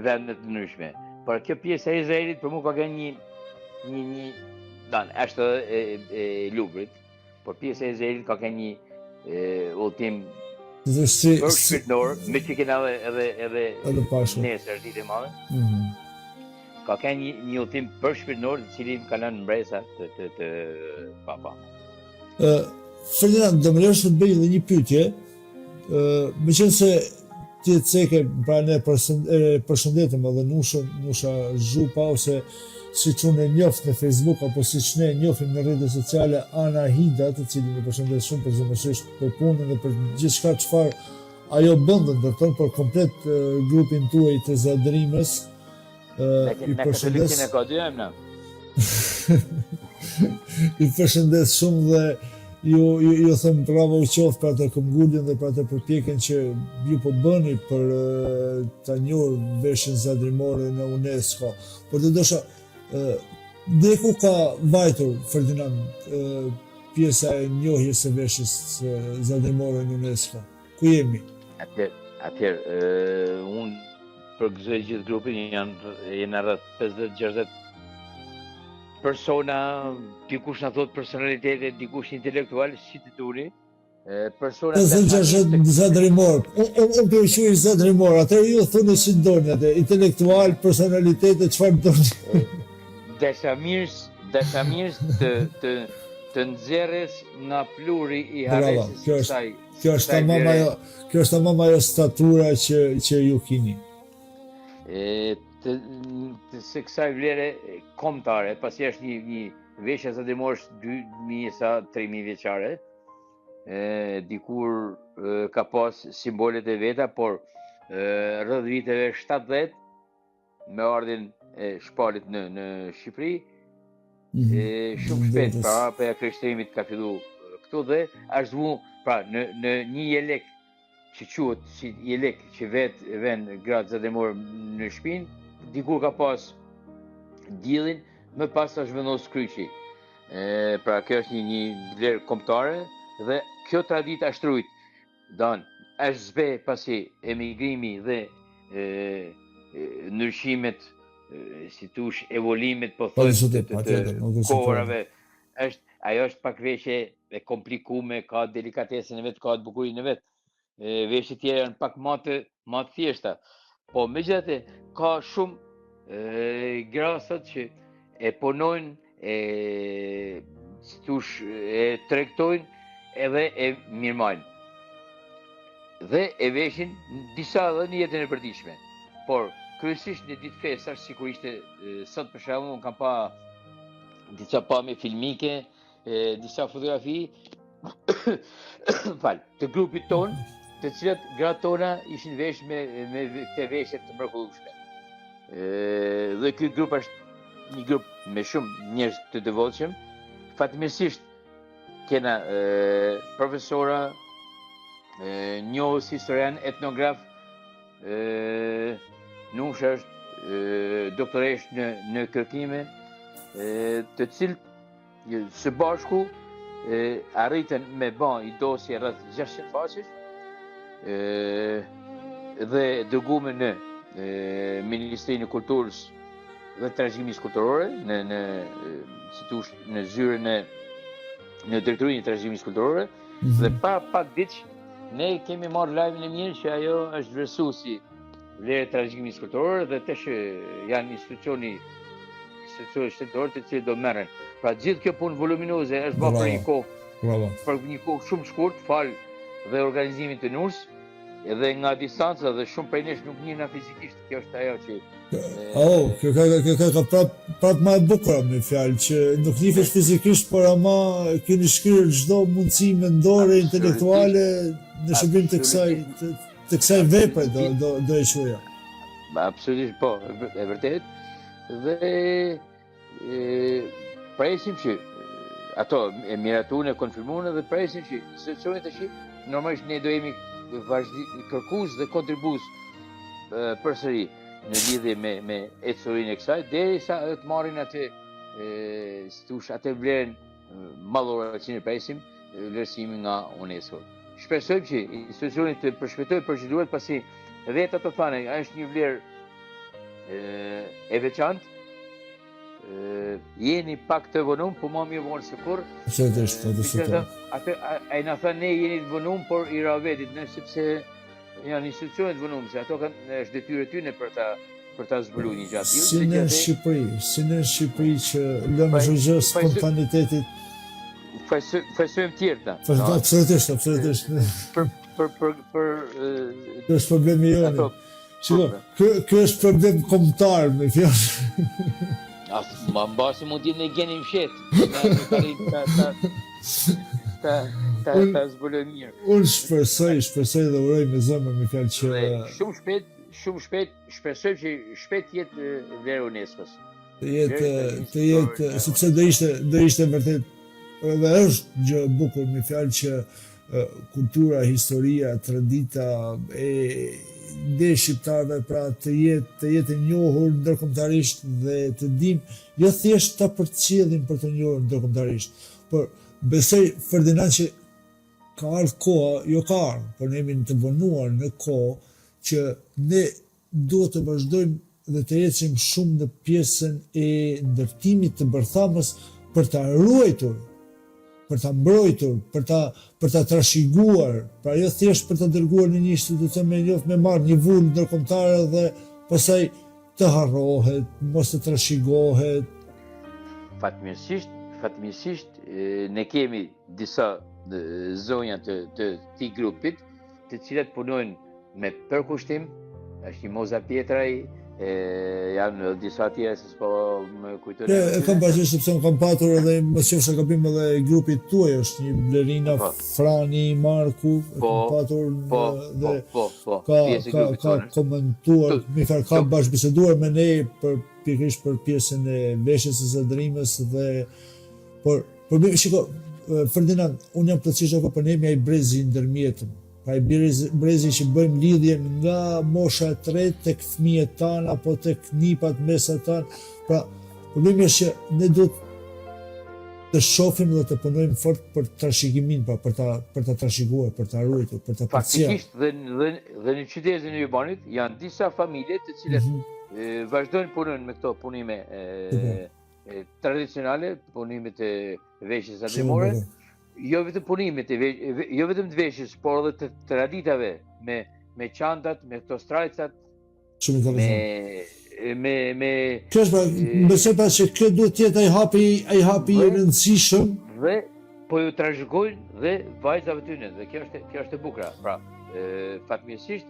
S3: vendet të ndryshme. Por kjo pjesë e Izraelit për mu ka qenë një është e Luvrit, por pjesë e Izraelit ka qenë një udhtim shpirtëror, me që kena edhe nesër ditë e madhe. Ka qenë një udhtim për shpirtëror, i cili më ka lënë mbresa të papa.
S2: Ferdinand, do më lejosh të bëj edhe një pyetje. Meqense ti të ceke, pra ne përshëndetëm edhe Nusha Zhupa, ose siç unë e njoft në Facebook, apo siç ne e njohim në rrjetet sociale, Ana Hida, të cilin e përshëndet shumë përzemërsisht për punën dhe për gjithçka çfarë ajo bën dhe ndërton për komplet grupin tuaj të Zadrimës. I përshëndes. I përshëndes shumë dhe ju them bravo qoftë për atë këmbguljen dhe për atë përpjekjen që ju po bëni për ta njohur veshjen zadrimore në UNESCO. Por të dosha dhe ku ka vajtur, Ferdinand, pjesa e njohjes së veshjes zadrimore në UNESCO? Ku jemi?
S3: Atëherë, unë përgëzoj gjithë grupin, janë rreth 50-60 persona, dikush na thot personalitete, dikush intelektual, si të duri. Persona
S2: 50-60 zadrimor. Unë për quaj zadrimor, atëherë ju thoni si doni atë, intelektual, personalitete, çfarë doni.
S3: Desha mirës të nxjerrës nga pluri i harresës së saj.
S2: Kjo është tamam ajo statura që ju keni.
S3: Se kësaj vlere kombëtare, pasi është një veshje zadrimore 2.000-3.000 vjeçare, dikur ka pas simbolet e veta, por rreth viteve 70 me ardhin e shpalit në Shqipëri, shumë shpejt para krishterimit ka fillu këtu dhe është zhvu pra në një jelek që quhet si jelek që vën gratë zadrimore në shpinë, dikur ka pas diellin, më pas është vendos kryqi. Pra kjo është një vlerë kombëtare dhe kjo traditë është rujt. Është zbe pasi emigrimi dhe ndryshimet, si thush, evolimet po thotë të kohërave. Ajo është pak veshje e komplikume, ka delikatesën e vet, ka bukurinë e vet. Veshjet tjera janë pak më të thjeshta. Po megjithatë ka shumë grasat që e punojnë, si thush, e tregtojnë edhe e mirëmarrin. Dhe e veshin disa edhe në jetën e përditshme. Por kryesisht në ditë festash, sikur ishte sot për shembull, unë kam pa disa pamje filmike, disa fotografi të grupit ton, të cilat gratë tona ishin vesh me këte veshje të mrekullueshme. Dhe ky grup është një grup me shumë njerëz të devotshëm. Fatmirësisht kena profesora, njohës historian, etnograf, Nusha është doktoresh në kërkime, të cilët së bashku arritën me ban i dosje rreth 600 faqesh dhe dërgume në Ministrinë e Kulturës dhe Trashëgimisë Kulturore, në zyrën në drejtorinë e Trashëgimisë Kulturore, dhe para pak ditësh ne kemi marrë lajmin e mirë që ajo është vlerësuar si vlerë e Trashëgimisë Kulturore dhe tash janë institucione shtetërore të cilët do merren. Pra gjithë kjo punë voluminoze është bërë për një kohë shumë shkurt, fal dhe organizimin të NURS, edhe nga distanca dhe shumë prej nesh nuk njihna fizikisht. Kjo është ajo që
S2: kjo ka prap më e bukur me fjalë që nuk njihesh fizikisht, por ama keni shkrirë çdo mundësi mendore, intelektuale në shërbim të kësaj vepre do e quaja.
S3: Absolutisht po, e vërtet. Dhe presim që ato e miratuan e konfirmuan dhe presim që institucionet tash normalisht ne do jemi kërkues dhe kontribues përsëri në lidhje me ecurinë e kësaj derisa të marrin atë atë vlerën mallore që ne presim vlerësimin nga UNESCO. Shpresojmë që institucioni të përshpejtojë procedurat pasi vetë ato thanë është një vlerë e veçantë. Jeni pak të vonum, po më mirë vonë se kurrë.
S2: Absolutisht.
S3: Ai na thënë ne jeni të vonum, por i ravetit, sepse janë institucione të vonum, se ato është detyrë e tyre për ta zbuluar një gjatë.
S2: Si në Shqipëri që lëmë çdo spontanitetit.
S3: Fajsojmë tjerta.
S2: Absolutisht. Për është problemi jonë. Shiko, kjo është problem kombëtar me fjalë.
S3: Ma mbasi mund t'jenë në gjenim fshet. Ta zbuloj mirë.
S2: Unë shpresoj dhe uroj me zemër me fjalë që
S3: shumë shpejt, shpresoj që shpejt jetë vlerë UNESCO-s.
S2: Të jetë, sepse do ishte vërtet edhe është gjë e bukur me fjalë që kultura, historia, tradita dhe shqiptarëve pra të jetë e njohur ndërkombëtarisht dhe të dim jo thjesht ta përcjellim për të njohur ndërkombëtarisht, por besoj Ferdinand që ka ardhur koha, jo ka ardhur, por ne jemi të vonuar në kohë që ne duhet të vazhdojmë dhe të ecim shumë në pjesën e ndërtimit të bërthamës për ta ruajtur, për ta mbrojtur, për ta trashëguar, pra jo thjesht për ta dërguar në një institucion me njoft me marrë një vull ndërkombëtar dhe pastaj të harrohet, mos të trashëgohet.
S3: Fatmirësisht ne kemi disa zonja të këtij grupit, të cilat punojnë me përkushtim, është një moza pietraj, janë disa tjera se s'po më kujtoj.
S2: Kam parasysh sepse kam patur edhe mos qofsha gabim edhe grupit tuaj është një Blerina Frani Marku, kam patur dhe ka komentuar, ka bashkëbiseduar me ne pikërisht për pjesën e veshjes së zëdrimës dhe por shiko Ferdinand, unë jam plotësisht dakord për ne ai brezi ndërmjetëm. Pra i brezi që bëjmë lidhje nga mosha e tretë tek fëmijët tanë apo tek nipat mesatar. Pra, problemi është që ne duhet të shohim dhe të punojmë fort për trashëgimin, pra për ta trashëguar, për ta ruajtur, për ta përcjellur.
S3: Faktikisht dhe në qytetin e Jubanit janë disa familje të cilat vazhdojnë punojnë me këto punime tradicionale, punimet e veshjes zëdrimore. Jo vetëm punimet, jo vetëm të veshjes, por edhe të traditave me çantat, me këto strajcat.
S2: Shumë interesant.
S3: Kjo
S2: është pra, besoj pas që kjo duhet të jetë ai hapi i rëndësishëm
S3: dhe po ju trashëgojnë dhe vajzave tyne dhe kjo është e bukur. Pra, fatmirësisht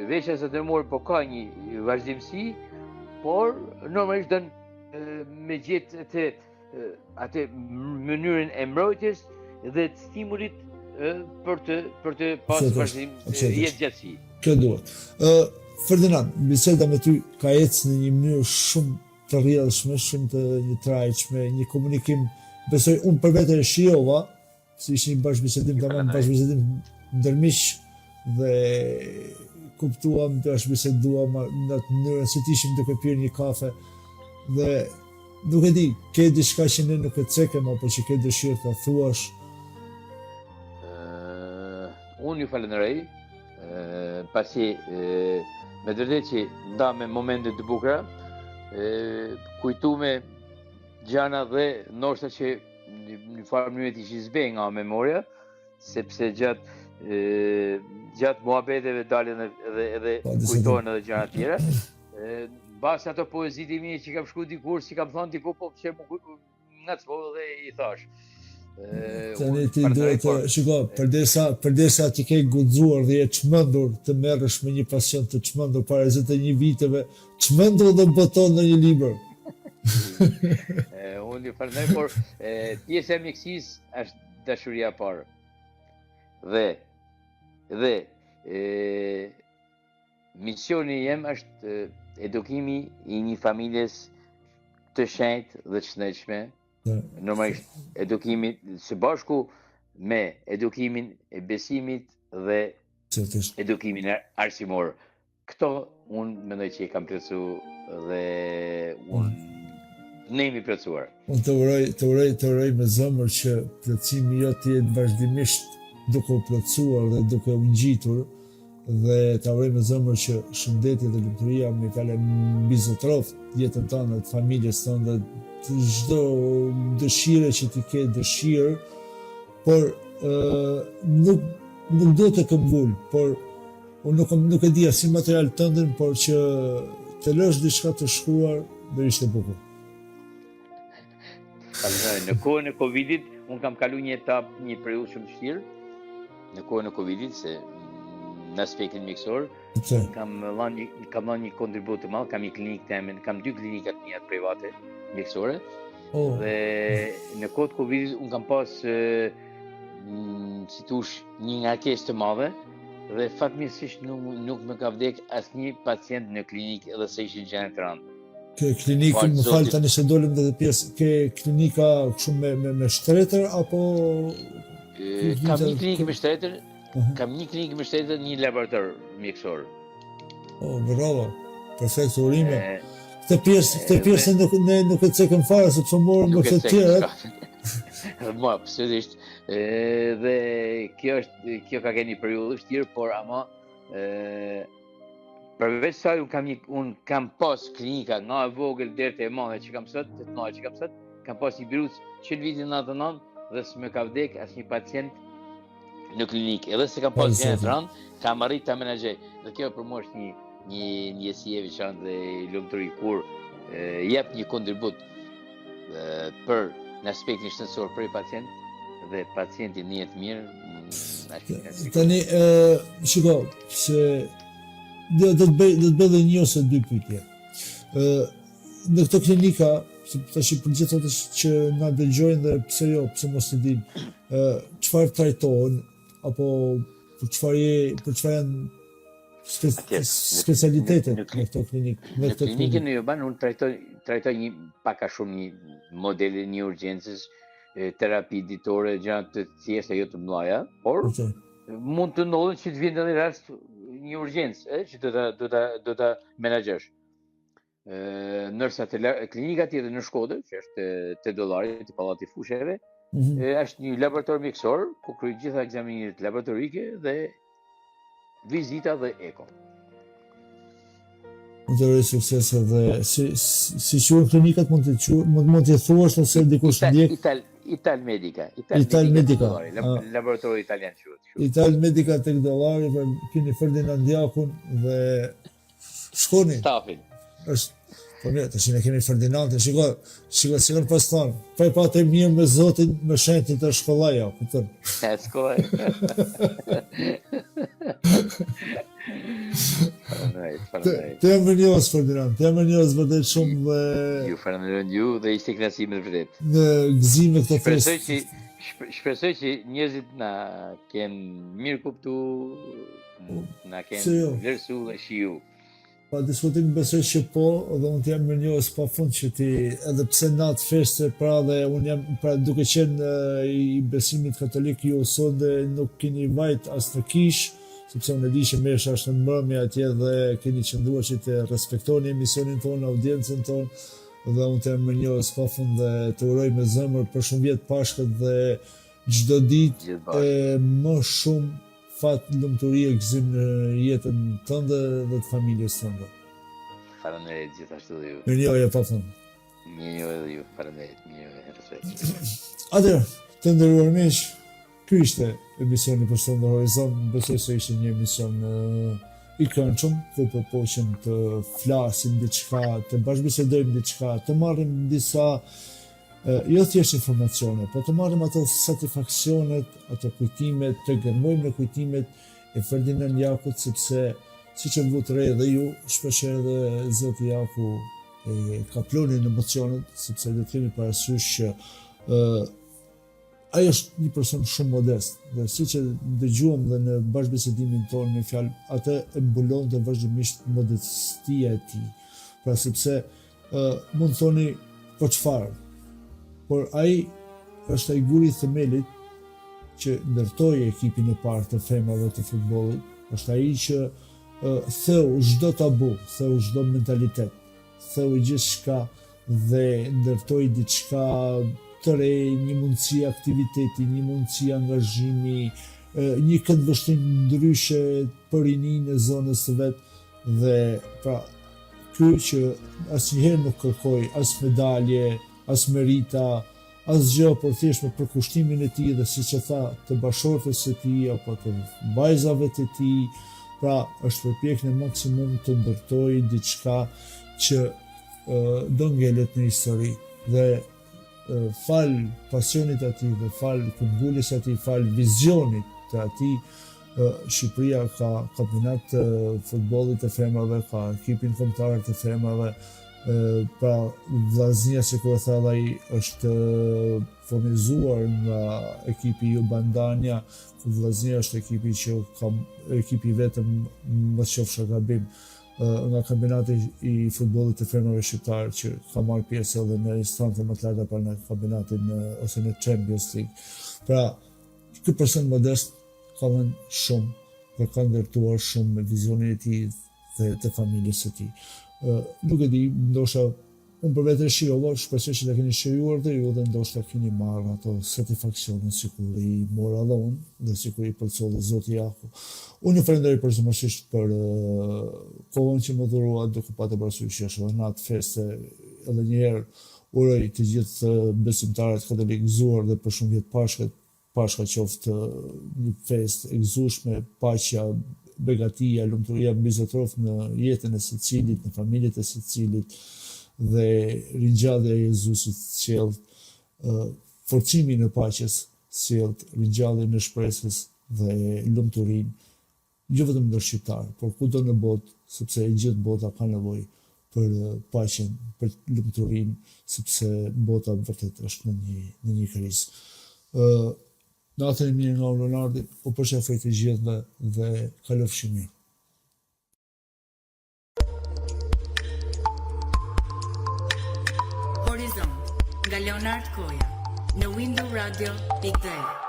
S3: veshja zëdrimore po ka një vazhdimsi, por normalisht don me gjetë atë mënyrën e mbrojtjes dhe të stimulit për të pasur vazhdim jetë gjatësi.
S2: Kjo duhet. Ferdinand, biseda me ty ka ecë në një mënyrë shumë të rrjedhshme, shumë të një trajqme, një komunikim, besoj unë për vete e shijova, si ishte një bashkëbisedim ndërmiq dhe kuptuam, të është biseduam në atë mënyrë se të ishim duke pirë një kafe dhe nuk e di, ke diçka që ne nuk e cekem apo që ke dëshirë ta thuash?
S3: Unë ju falenderoj, pasi me vërtet që nda me momente të bukura, kujtume gjana dhe ndoshta që në farë mënyrë të ishi zbe nga memoria, sepse gjatë muhabeteve dalin edhe kujtohen edhe gjana tjera. Bashkë ato poezit e mia që kam shkruar dikur, si kam thënë diku, po pse më ngacmova dhe i thash.
S2: Tani ti duhet të shiko, përdesa ti ke guxuar dhe je çmendur të merresh me një pasion të çmendur para 21 viteve, çmendur dhe boton në një libër.
S3: Unë ju falenderoj, por pjesa e mjekësisë është dashuria e parë. Dhe misioni jem është edukimi i një familjes të shenjtë dhe të shëndetshme. Normalisht edukimit së bashku me edukimin e besimit dhe edukimin arsimor. Këto unë mendoj që i kam plotsu dhe ne jemi plotsuar.
S2: Unë të uroj me zemër që plotësimi jot të jetë vazhdimisht duke u plotsuar dhe duke u ngjitur dhe të uroj me zemër që shëndeti dhe lumturia më kalojnë mbi zotroft jetën tonë, të familjes tonë dhe çdo dëshire që ti ke dëshirë, por nuk do të këmbgul, por unë nuk e dia si material tëndën, por që të lësh diçka të shkruar do ishte bukur.
S3: Në kohën e Covidit, unë kam kalu një etapë, një periudhë shumë vështirë, në kohën e Covidit, se në aspektin mjekësor, kam dhënë një kontribut të madh, kam një klinikë temen, kam 2 klinika të mia private mjekësore. Dhe në kohë të Covidit unë kam pas si thush një ngarkesë të madhe dhe fatmirësisht nuk më ka vdek asnjë pacient në klinikë edhe se ishin gjëra të rënda.
S2: Ke klinikën, më falë tani se dolim dhe pjesë, ke klinika kështu me shtretër apo
S3: kam një klinikë me shtretër, një laborator mjekësor.
S2: Bravo. Perfekt, urime. Këtë pjesë ne nuk e cekëm fare, sepse morëm me këtë tjera.
S3: Ma, absolutisht. Dhe kjo ka qenë një periudhë vështirë, por ama përveç saj unë kam pas klinika nga e vogël deri te e madhe që kam sot, te të madhe që kam sot, kam pas një virus që në vitin 99 dhe s'më ka vdek asnjë pacient në klinikë. Edhe se kam pas gjëra të rënda, kam arrit ta menaxhoj. Dhe kjo për mua është një njësi e veçantë dhe lumturi kur jep një kontribut për në aspektin shëndetësor për pacient dhe pacienti njihet mirë.
S2: Tani shiko se do të bëj një ose 2 pyetje. Në këtë klinika, tash për gjithë ata që na dëgjojnë dhe pse mos e dinë, çfarë trajtohen apo për çfarë janë specialitetet në këtë klinikë?
S3: Në klinikën e Joban unë trajtoj një pak a shumë një modele një urgjencës, terapi ditore, gjëra të thjeshta jo të mëdha, por mund të ndodhin që të vjen edhe rast një urgjencë që do ta menaxhosh. Ndërsa klinika tjetër në Shkodër, që është te $8 te pallati fusheve, është një laborator mjekësor ku kryejnë gjitha ekzamenimet laboratorike dhe vizita dhe eko.
S2: Unë të uroj sukses dhe si quhen klinikat mund të thuash ose dikush ndjek?
S3: Ital Medica. Laboratori italian quhet.
S2: Ital Medica tek $, keni Ferdinand Diakun dhe shkoni.
S3: Stafin.
S2: Po ne tash ne kemi Ferdinandin, shiko pas ton. Po e patë mirë me Zotin, me shenjtë të shkollaja, kupton?
S3: Shkollaja.
S2: Të jam mirënjohës Ferdinand, të jam mirënjohës vërtet shumë dhe...
S3: Ju falenderoj ju dhe ishte kënaqësi me vërtet.
S2: Në gëzime këtë festë.
S3: Shpresoj që njerëzit na kenë mirë kuptu, na kenë vlerësu dhe shiu.
S2: Pa diskutim besoj që po, dhe unë të jam mirënjohës pafund që ti, edhe pse natë feste, pra dhe unë jam, pra duke qenë i besimit katolik, ju sonde nuk keni vajt as në kish, sepse unë e di që Mesha është në mbrëmje atje dhe keni qëndruar që të respektoni emisionin tonë, audiencën tonë, dhe unë të më njohës pafund dhe të uroj me zëmër për shumë vjetë Pashkët dhe çdo ditë më shumë fat, lumturi e gëzim në jetën tënde dhe të familjes tënde.
S3: Faleminderit gjithashtu dhe ju.
S2: Mirënjohje pafund.
S3: Mirënjohje dhe ju, faleminderit, mirënjohje, respekt.
S2: Atëherë, të nderuar miq, ky ishte emisioni për sonte në Horizont. Besoj se ishte një emision i këndshëm, ku përpoqem të flasim diçka, të bashkëbisedojmë diçka, të marrim disa jo thjesht informacione, po të marrim ato satisfaksionet, ato kujtimet, të gërmojmë në kujtimet e Ferdinand Jakut, sepse siç e vut re edhe ju, shpeshherë edhe zoti Jaku ka plonin emocionet, sepse do të kemi parasysh që ai është një person shumë modest, dhe siç e dëgjuam dhe në bashkëbisedimin tonë me fjalë, atë e mbulonte vazhdimisht modestia e tij. Pra sepse mund të thoni po çfarë, por ai është ai guri i themelit që ndërtoi ekipin e parë të femrave të futbollit, është ai që theu çdo tabu, theu çdo mentalitet, theu gjithçka dhe ndërtoi diçka të re, një mundësi aktiviteti, një mundësi angazhimi, një këndvështrim ndryshe për rinin e zonës së vet, dhe pra ky që asnjëherë nuk kërkoi as medalje, as merita, as gjë, por thjesht me përkushtimin e tij dhe siç e tha, të bashortës së tij apo të vajzave të tij, pra është përpjekje në maksimum të ndërtojë diçka që do ngelet në histori, dhe fal pasionit atij dhe fal këmbguljes atij, fal vizionit të atij, Shqipëria ka kampionat të futbollit të femrave, ka ekipin kombëtar të femrave, pra vllaznia, sikur e tha ai, është furnizuar nga ekipi Ju Bandania, ku vllaznia është ekipi që ka ekipi vetëm, mos qofsha gabim, nga kampionati i futbollit të femrave shqiptar, që ka marrë pjesë edhe në instancën më të larta pa në kampionatin ose në Champions League. Pra, ky person modest ka dhënë shumë dhe ka ndërtuar shumë me vizionin e tij dhe të familjes së tij. Nuk e di, ndoshta unë për vetë shijova, shpresoj që ta keni shijuar dhe ju, dhe ndoshta keni marrë ato satisfaksione sikur i mora edhe unë dhe sikur i përcolli zoti Jaku. Unë ju falenderoj përsërisht për kohën që më dhurua, duke patur parasysh që është edhe natë feste. Edhe një herë uroj të gjithë besimtarët katolik gëzuar dhe për shumë vjet Pashka qoftë një festë e gëzueshme, paqja, begatia, lumturia mbizotrof në jetën e secilit, në familjet e secilit, dhe ringjallja e Jezusit sjellët, forcimin e paqes sjellët, ringjalljen e shpresës dhe lumturinë, jo vetëm ndër shqiptarë, por kudo në botë, sepse e gjithë bota ka nevojë për paqen, për lumturinë, sepse bota vërtet është në një krizë. Natën e mirë nga Leonardi, u përshëfoj të gjithëve dhe kalofshi mirë.
S1: Horizont nga Leonard Koja në Window Radio Big Day.